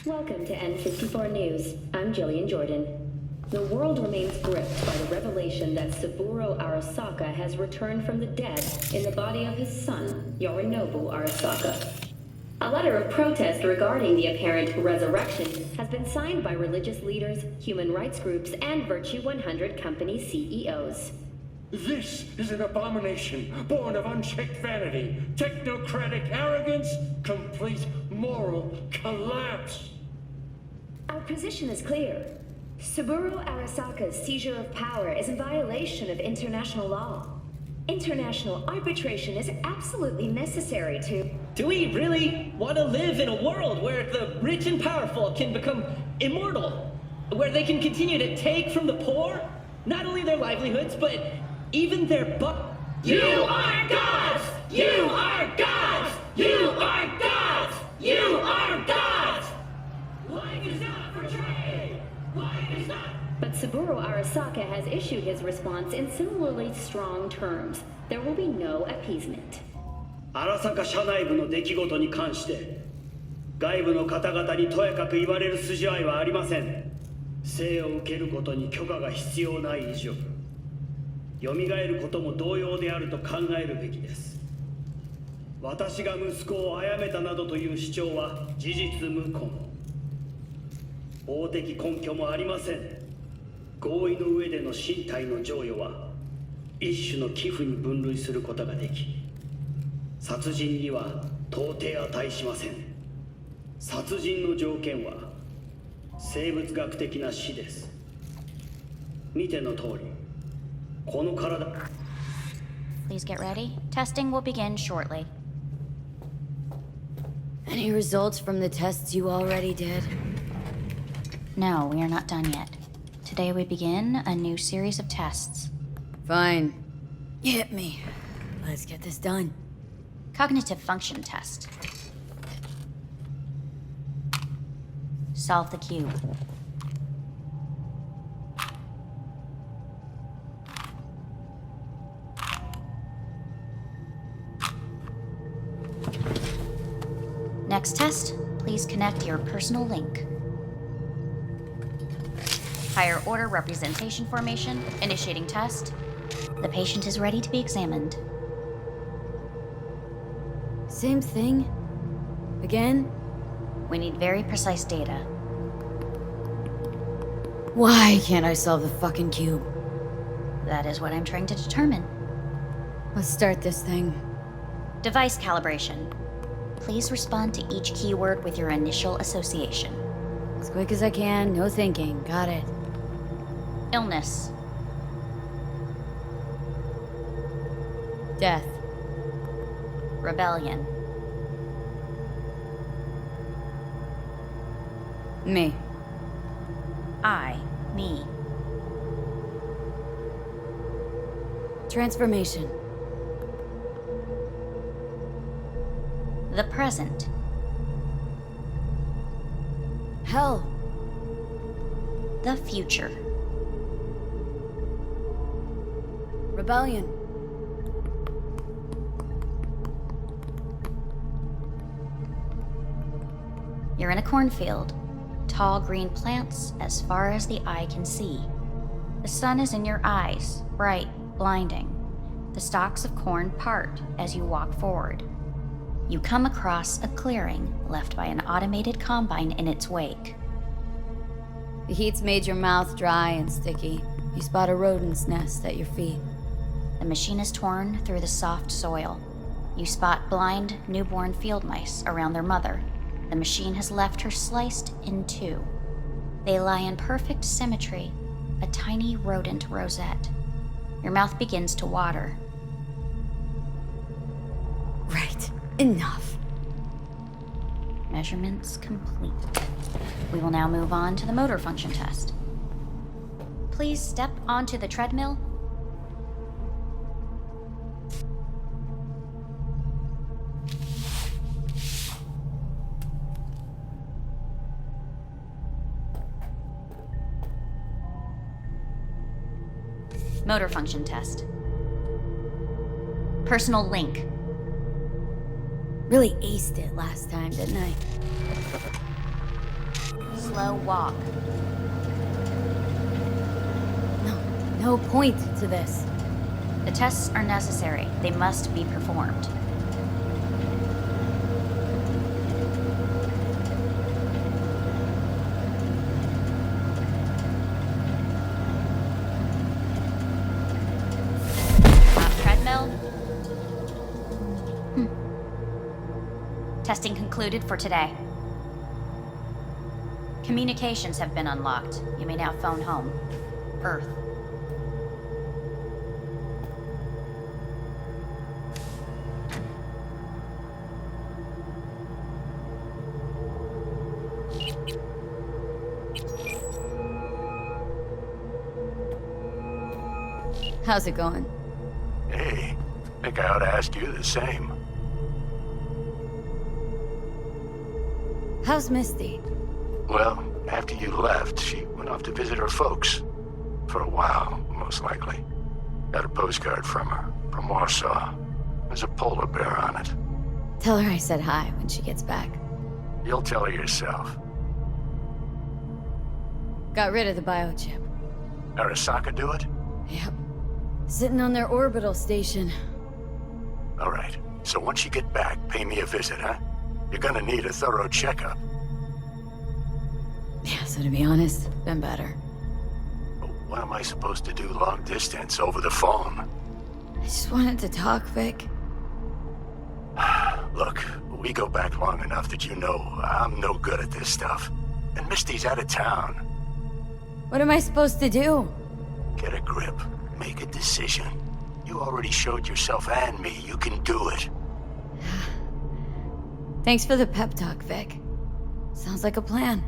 Welcome to N54 News. I'm Jillian Jordan. The world remains gripped by the revelation that Saburo Arasaka has returned from the dead in the body of his son, Yorinobu Arasaka. A letter of protest regarding the apparent resurrection has been signed by religious leaders, human rights groups, and Virtue 100 company CEOs. This is an abomination born of unchecked vanity, technocratic arrogance, complete moral collapse. Our position is clear. Saburo Arasaka's seizure of power is in violation of international law. International arbitration is absolutely necessary to... Do we really want to live in a world where the rich and powerful can become immortal? Where they can continue to take from the poor, not only their livelihoods, but even their You are gods! You are gods! You are gods! You are gods! Life is not for trade! Life is not... But Saburo Arasaka has issued his response in similarly strong terms. There will be no appeasement. 荒坂社内部の出来事に関して外部の方々にとやかく言われる筋合いはありません。生を受けることに許可が必要ない以上蘇ることも同様であると考えるべきです。私が息子を殺めたなどという主張は事実無根。法的根拠もありません。合意の上での身体の贈与は一種の寄付に分類することができ、殺人には到底値しません。殺人の条件は生物学的な死です。見ての通り、この体。 Please get ready. Testing will begin shortly. Any results from the tests you already did? No, we are not done yet. Today we begin a new series of tests. Fine. Hit me. Let's get this done. Cognitive function test. Solve the cube. Next test, please connect your personal link. Higher order representation formation, initiating test. The patient is ready to be examined. Same thing? Again? We need very precise data. Why can't I solve the fucking cube? That is what I'm trying to determine. Let's start this thing. Device calibration. Please respond to each keyword with your initial association. As quick as I can, no thinking. Got it. Illness. Death. Rebellion. Me. Me. Transformation. The present. Hell. The future. Rebellion. You're in a cornfield. Tall green plants as far as the eye can see. The sun is in your eyes, bright, blinding. The stalks of corn part as you walk forward. You come across a clearing left by an automated combine in its wake. The heat's made your mouth dry and sticky. You spot a rodent's nest at your feet. The machine is torn through the soft soil. You spot blind, newborn field mice around their mother. The machine has left her sliced in two. They lie in perfect symmetry, a tiny rodent rosette. Your mouth begins to water. Right. Enough. Measurements complete. We will now move on to the motor function test. Please step onto the treadmill. Motor function test. Personal link. Really aced it last time, didn't I? Slow walk. No point to this. The tests are necessary. They must be performed. concluded for today. Communications have been unlocked. You may now phone home. Earth. How's it going? Hey, think I ought to ask you the same. How's Misty? Well, after you left, she went off to visit her folks. For a while, most likely. Got a postcard from her, from Warsaw. There's a polar bear on it. Tell her I said hi when she gets back. You'll tell her yourself. Got rid of the biochip. Arasaka do it? Yep. Sitting on their orbital station. All right. So once you get back, pay me a visit, huh? You're gonna need a thorough checkup. Yeah, so to be honest, been better. What am I supposed to do long distance over the phone? I just wanted to talk, Vic. Look, we go back long enough that you know I'm no good at this stuff. And Misty's out of town. What am I supposed to do? Get a grip. Make a decision. You already showed yourself and me you can do it. Thanks for the pep talk, Vic. Sounds like a plan.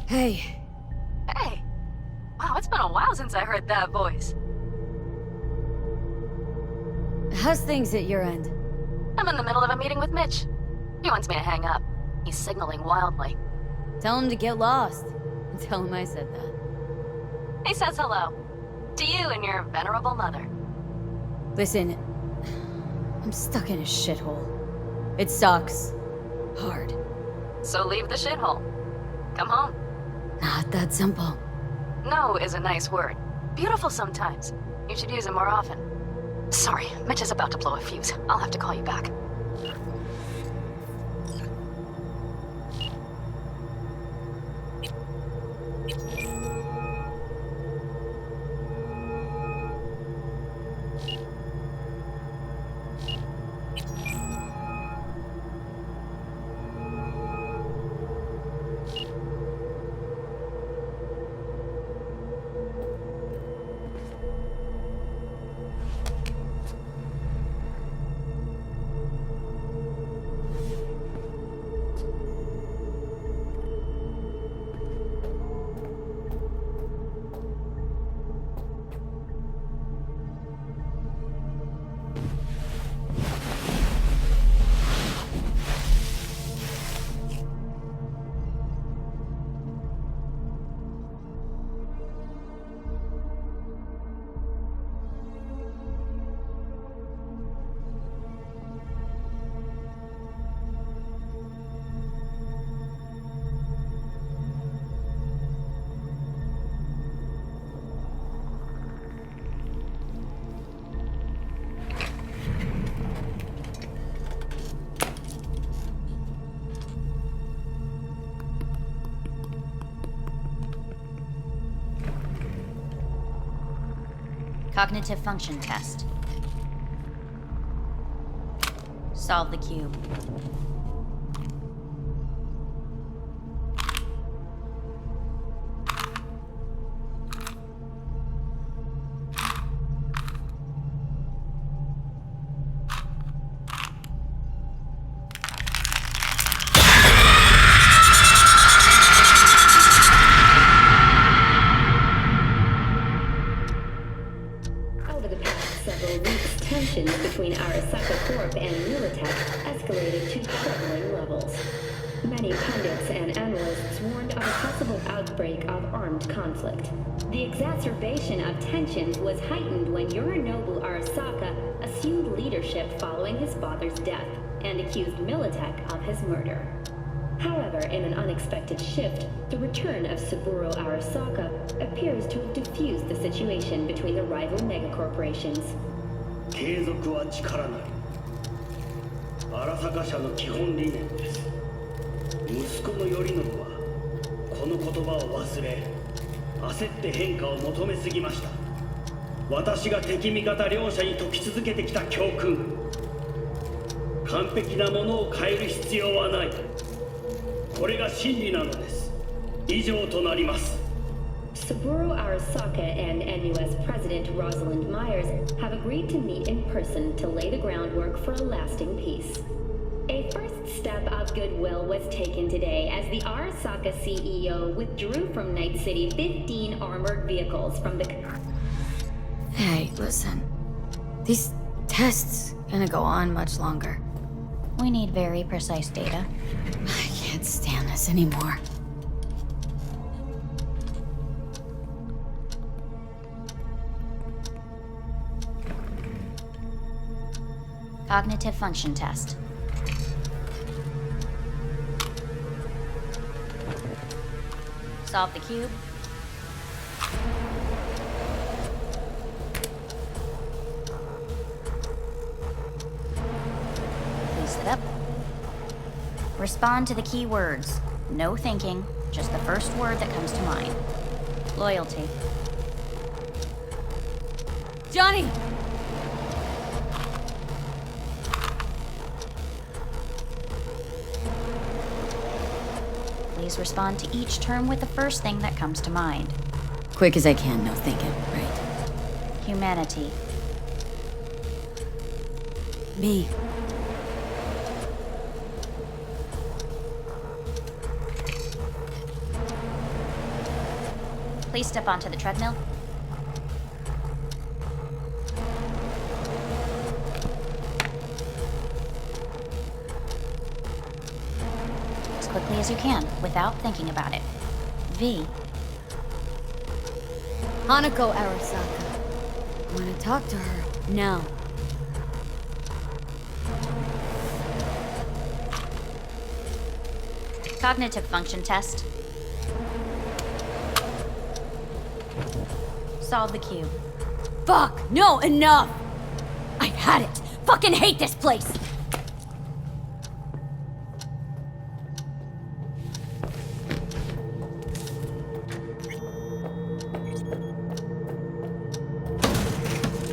Hey. Hey. Wow, it's been a while since I heard that voice. How's things at your end? I'm in the middle of a meeting with Mitch. He wants me to hang up. He's signaling wildly. Tell him to get lost. Tell him I said that. He says hello. To you and your venerable mother. Listen, I'm stuck in a shithole. It sucks. Hard. So leave the shithole. Come home. Not that simple. No is a nice word. Beautiful sometimes. You should use it more often. Sorry, Mitch is about to blow a fuse. I'll have to call you back. Cognitive function test. Solve the cube. Between Arasaka Corp and Militech escalated to troubling levels. Many pundits and analysts warned of a possible outbreak of armed conflict. The exacerbation of tensions was heightened when Yorinobu Arasaka assumed leadership following his father's death and accused Militech of his murder. However, in an unexpected shift, the return of Saburo Arasaka appears to have diffused the situation between the rival megacorporations. 継続は力なり。荒坂社の基本理念です。息子の頼信はこの言葉を忘れ、焦って変化を求めすぎました。私が敵味方両者に解き続けてきた教訓、完璧なものを変える必要はない。これが真理なのです。以上となります。 Saburo Arasaka and NUS President Rosalind Myers have agreed to meet in person to lay the groundwork for a lasting peace. A first step of goodwill was taken today as the Arasaka CEO withdrew from Night City 15 armored vehicles from the... Hey, listen. These tests gonna go on much longer. We need very precise data. I can't stand this anymore. Cognitive function test. Solve the cube. Please sit up. Respond to the key words. No thinking, just the first word that comes to mind. Loyalty. Johnny! Please respond to each term with the first thing that comes to mind. Quick as I can, no thinking, right? Humanity. Me. Please step onto the treadmill. As quickly as you can, without thinking about it. V. Hanako Arasaka. I want to talk to her now. Cognitive function test. Solve the cube. Fuck! No, enough! I've had it! Fucking hate this place!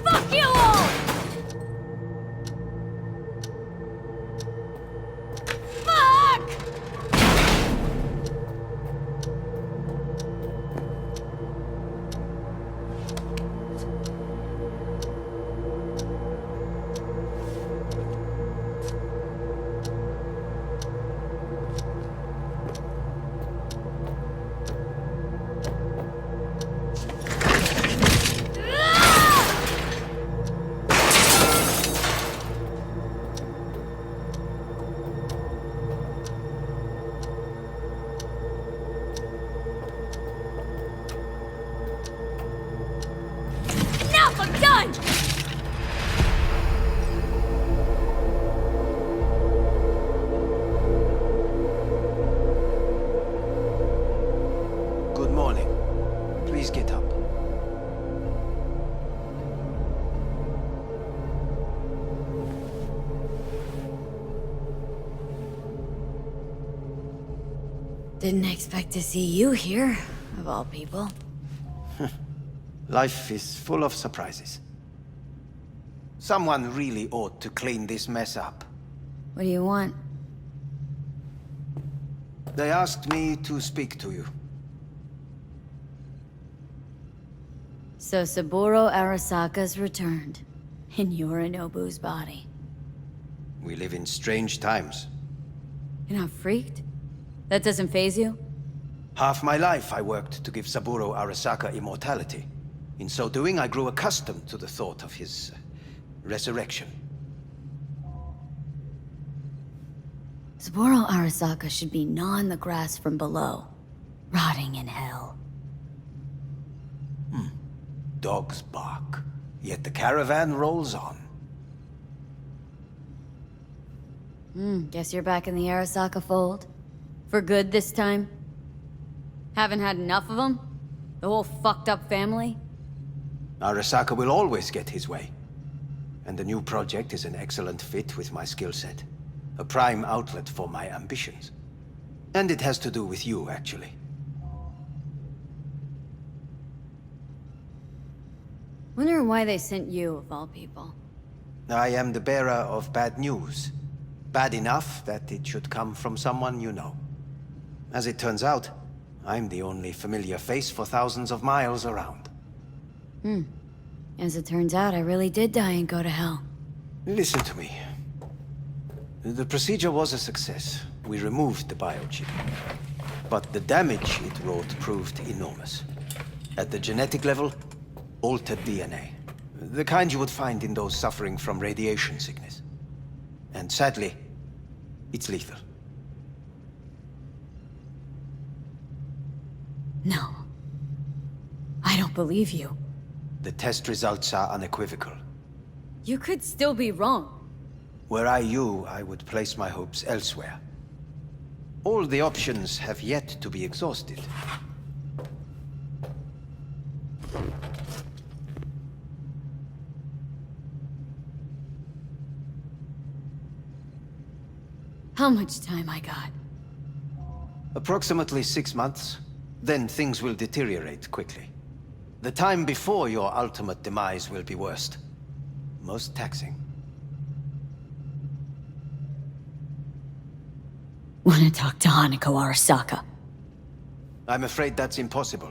Fuck you all! Fuck! Good morning. Please get up. Didn't expect to see you here, of all people. Life is full of surprises. Someone really ought to clean this mess up. What do you want? They asked me to speak to you. So Saburo Arasaka's returned, in Yorinobu's body. We live in strange times. You're not freaked? That doesn't faze you? Half my life I worked to give Saburo Arasaka immortality. In so doing, I grew accustomed to the thought of his resurrection. Saburo Arasaka should be gnawing the grass from below, rotting in hell. Dogs bark, yet the caravan rolls on. Guess you're back in the Arasaka fold? For good this time? Haven't had enough of them? The whole fucked up family? Arasaka will always get his way. And the new project is an excellent fit with my skill set. A prime outlet for my ambitions. And it has to do with you, actually. Wonder why they sent you, of all people. I am the bearer of bad news. Bad enough that it should come from someone you know. As it turns out, I'm the only familiar face for thousands of miles around. As it turns out, I really did die and go to hell. Listen to me. The procedure was a success. We removed the biochip. But the damage it wrought proved enormous. At the genetic level, altered DNA. The kind you would find in those suffering from radiation sickness. And sadly, it's lethal. No. I don't believe you. The test results are unequivocal. You could still be wrong. Were I you, I would place my hopes elsewhere. All the options have yet to be exhausted. How much time I got? Approximately 6 months. Then things will deteriorate quickly. The time before your ultimate demise will be worst. Most taxing. Wanna talk to Hanako Arasaka? I'm afraid that's impossible.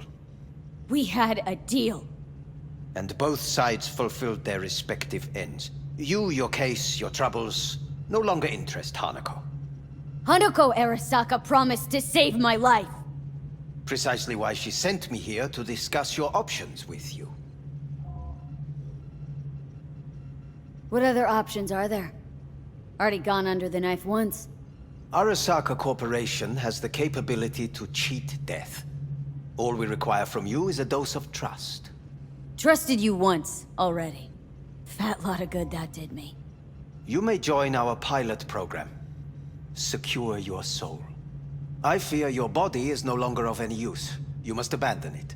We had a deal. And both sides fulfilled their respective ends. You, your case, your troubles, no longer interest Hanako. Hanako Arasaka promised to save my life. Precisely why she sent me here to discuss your options with you. What other options are there? Already gone under the knife once. Arasaka Corporation has the capability to cheat death. All we require from you is a dose of trust. Trusted you once, already. Fat lot of good that did me. You may join our pilot program. Secure your soul. I fear your body is no longer of any use. You must abandon it.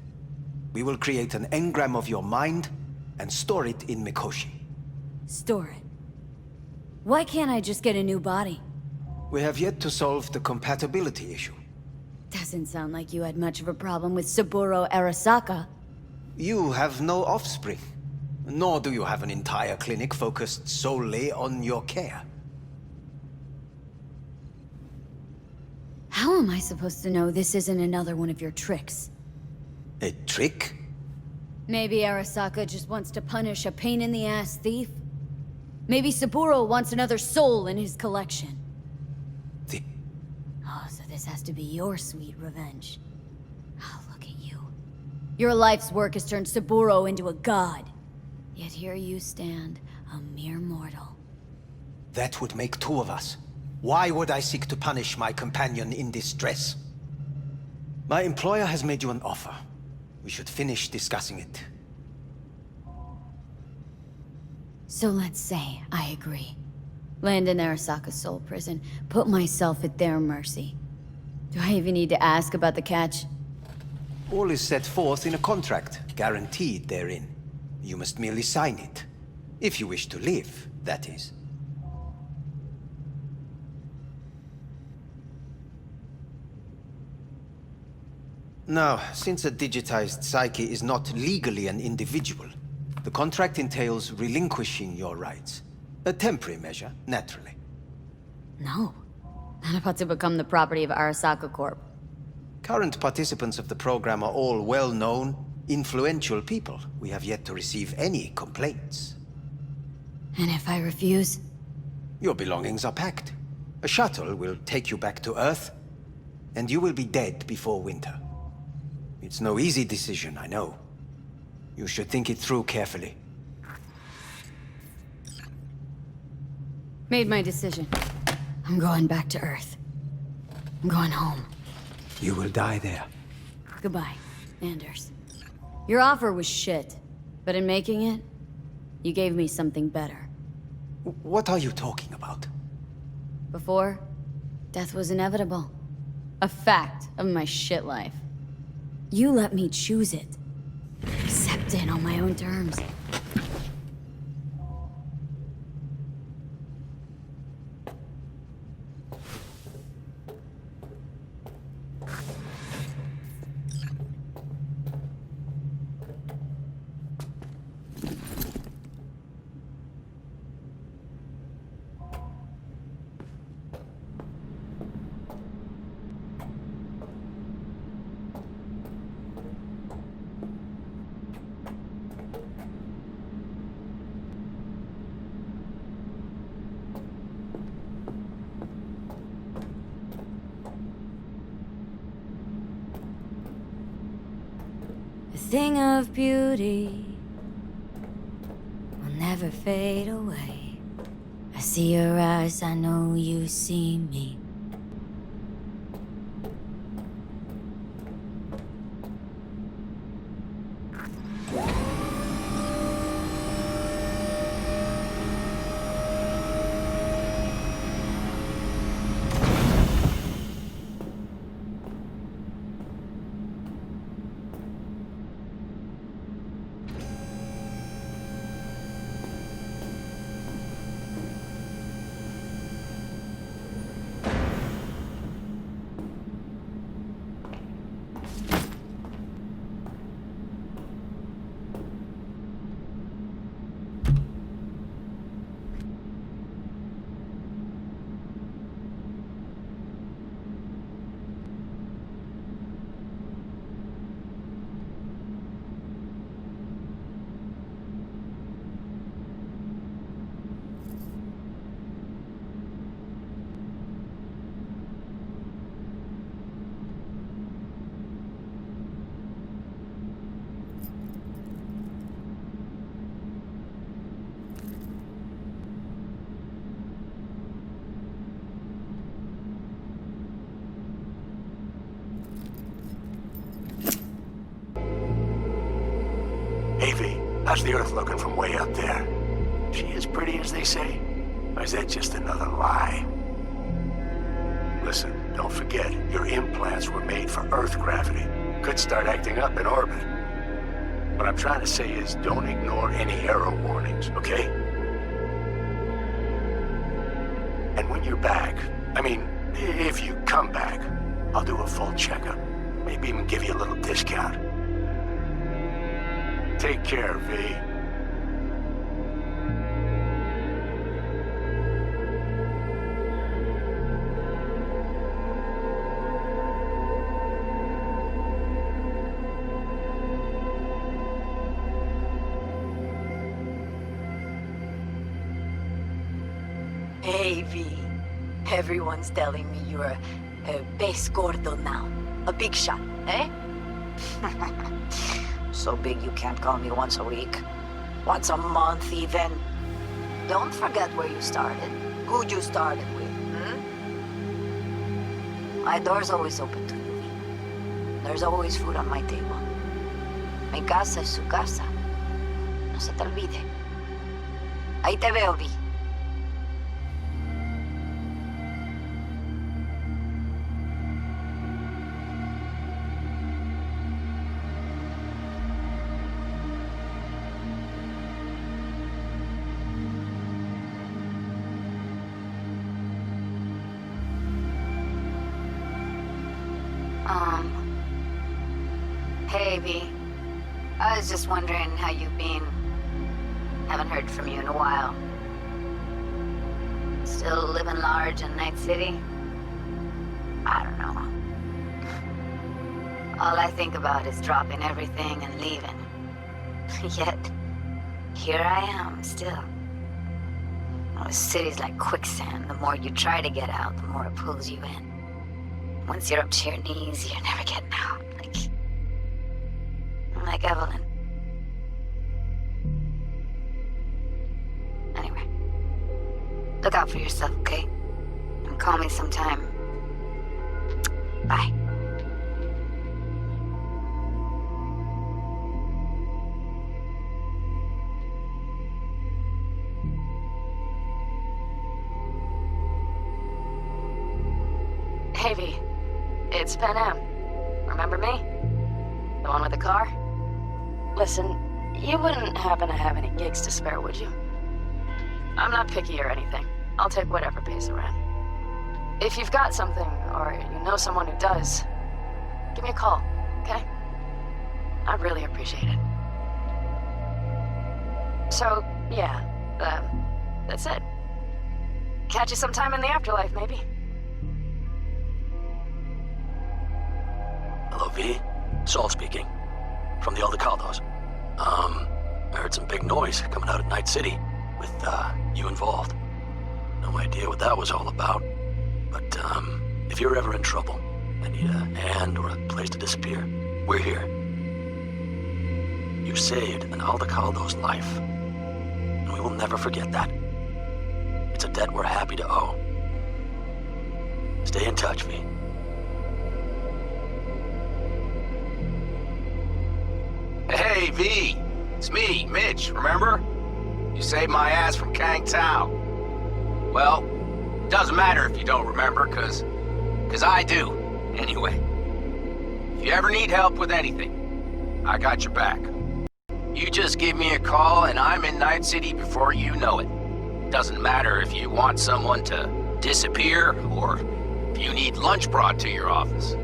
We will create an engram of your mind and store it in Mikoshi. Store it? Why can't I just get a new body? We have yet to solve the compatibility issue. Doesn't sound like you had much of a problem with Saburo Arasaka. You have no offspring. Nor do you have an entire clinic focused solely on your care. How am I supposed to know this isn't another one of your tricks? A trick? Maybe Arasaka just wants to punish a pain-in-the-ass thief? Maybe Saburo wants another soul in his collection. Oh, so this has to be your sweet revenge. Oh, look at you. Your life's work has turned Saburo into a god. Yet here you stand, a mere mortal. That would make two of us. Why would I seek to punish my companion in distress? My employer has made you an offer. We should finish discussing it. So let's say I agree. Land in Arasaka's soul prison, put myself at their mercy. Do I even need to ask about the catch? All is set forth in a contract, guaranteed therein. You must merely sign it. If you wish to live, that is. Now, since a digitized psyche is not legally an individual, the contract entails relinquishing your rights. A temporary measure, naturally. No. Not about to become the property of Arasaka Corp. Current participants of the program are all well-known, influential people. We have yet to receive any complaints. And if I refuse? Your belongings are packed. A shuttle will take you back to Earth, and you will be dead before winter. It's no easy decision, I know. You should think it through carefully. Made my decision. I'm going back to Earth. I'm going home. You will die there. Goodbye, Anders. Your offer was shit, but in making it, you gave me something better. What are you talking about? Before, death was inevitable. A fact of my shit life. You let me choose it. Accept it on my own terms. thing of beauty will never fade away. I see your eyes, I know you see me. How's the Earth looking from way up there? She as pretty as they say? Or is that just another lie? Listen, don't forget, your implants were made for Earth gravity. Could start acting up in orbit. What I'm trying to say is, don't ignore any error warnings, okay? And when you're back, I mean, if you come back, I'll do a full checkup. Maybe even give you a little discount. Take care, V. Hey, V. Everyone's telling me you're a pez gordo now. A big shot, eh? So big you can't call me once a week. Once a month, even. Don't forget where you started. Who you started with, My door's always open to you, V. There's always food on my table. Mi casa es su casa. No se te olvide. Ahí te veo, V. Hey, V. I was just wondering how you've been. Haven't heard from you in a while. Still living large in Night City? I don't know. All I think about is dropping everything and leaving. Yet, here I am, still. Oh, the city's like quicksand. The more you try to get out, the more it pulls you in. Once you're up to your knees, you're never getting out. Like Evelyn. Anyway, look out for yourself, okay? And call me sometime. Bye. Hey, V. It's Pan Am. Remember me? The one with the car? Listen, you wouldn't happen to have any gigs to spare, would you? I'm not picky or anything. I'll take whatever pays the rent. If you've got something, or you know someone who does, give me a call, okay? I'd really appreciate it. So, yeah, that's it. Catch you sometime in the afterlife, maybe. Hello, V. Saul speaking. From the Aldecados. I heard some big noise coming out of Night City with, you involved. No idea what that was all about. But, if you're ever in trouble and need a hand or a place to disappear, we're here. You saved an Aldecaldo's life. And we will never forget that. It's a debt we're happy to owe. Stay in touch, V. Hey, V! It's me, Mitch, remember? You saved my ass from Kang Tao. Well, it doesn't matter if you don't remember, cause I do, anyway. If you ever need help with anything, I got your back. You just give me a call and I'm in Night City before you know it. Doesn't matter if you want someone to disappear or if you need lunch brought to your office.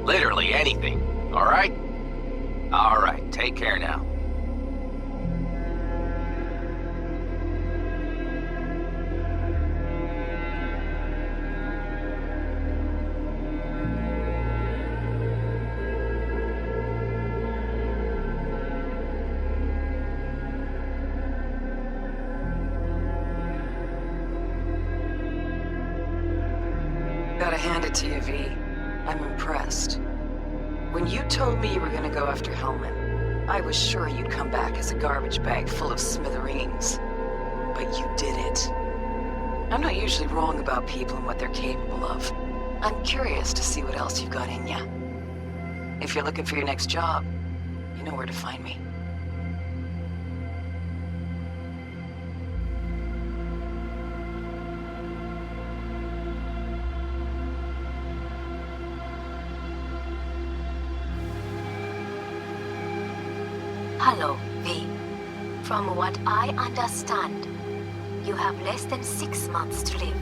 Literally anything, alright? Alright, take care now. Gotta hand it to you, V. I'm impressed. When you told me you were gonna go after Hellman, I was sure you'd come back as a garbage bag full of smithereens. But you did it. I'm not usually wrong about people and what they're capable of. I'm curious to see what else you've got in ya. If you're looking for your next job, you know where to find me. Hello, V. From what I understand, you have less than 6 months to live.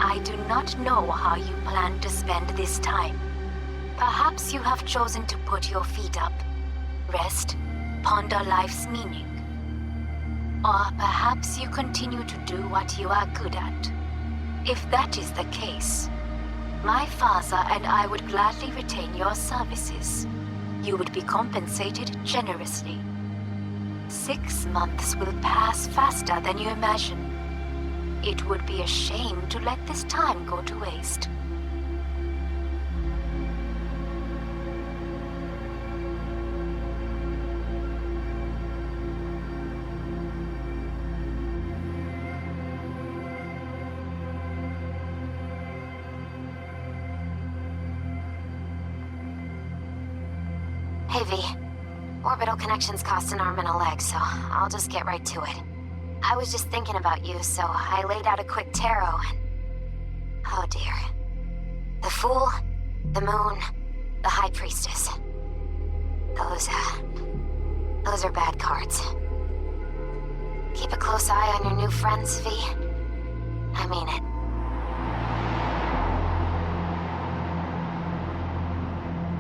I do not know how you plan to spend this time. Perhaps you have chosen to put your feet up, rest, ponder life's meaning. Or perhaps you continue to do what you are good at. If that is the case, my father and I would gladly retain your services. You would be compensated generously. 6 months will pass faster than you imagine. It would be a shame to let this time go to waste. Hey, V. Orbital connections cost an arm and a leg, so I'll just get right to it. I was just thinking about you, so I laid out a quick tarot and... oh dear. The Fool, the Moon, the High Priestess. Those are bad cards. Keep a close eye on your new friends, V. I mean it.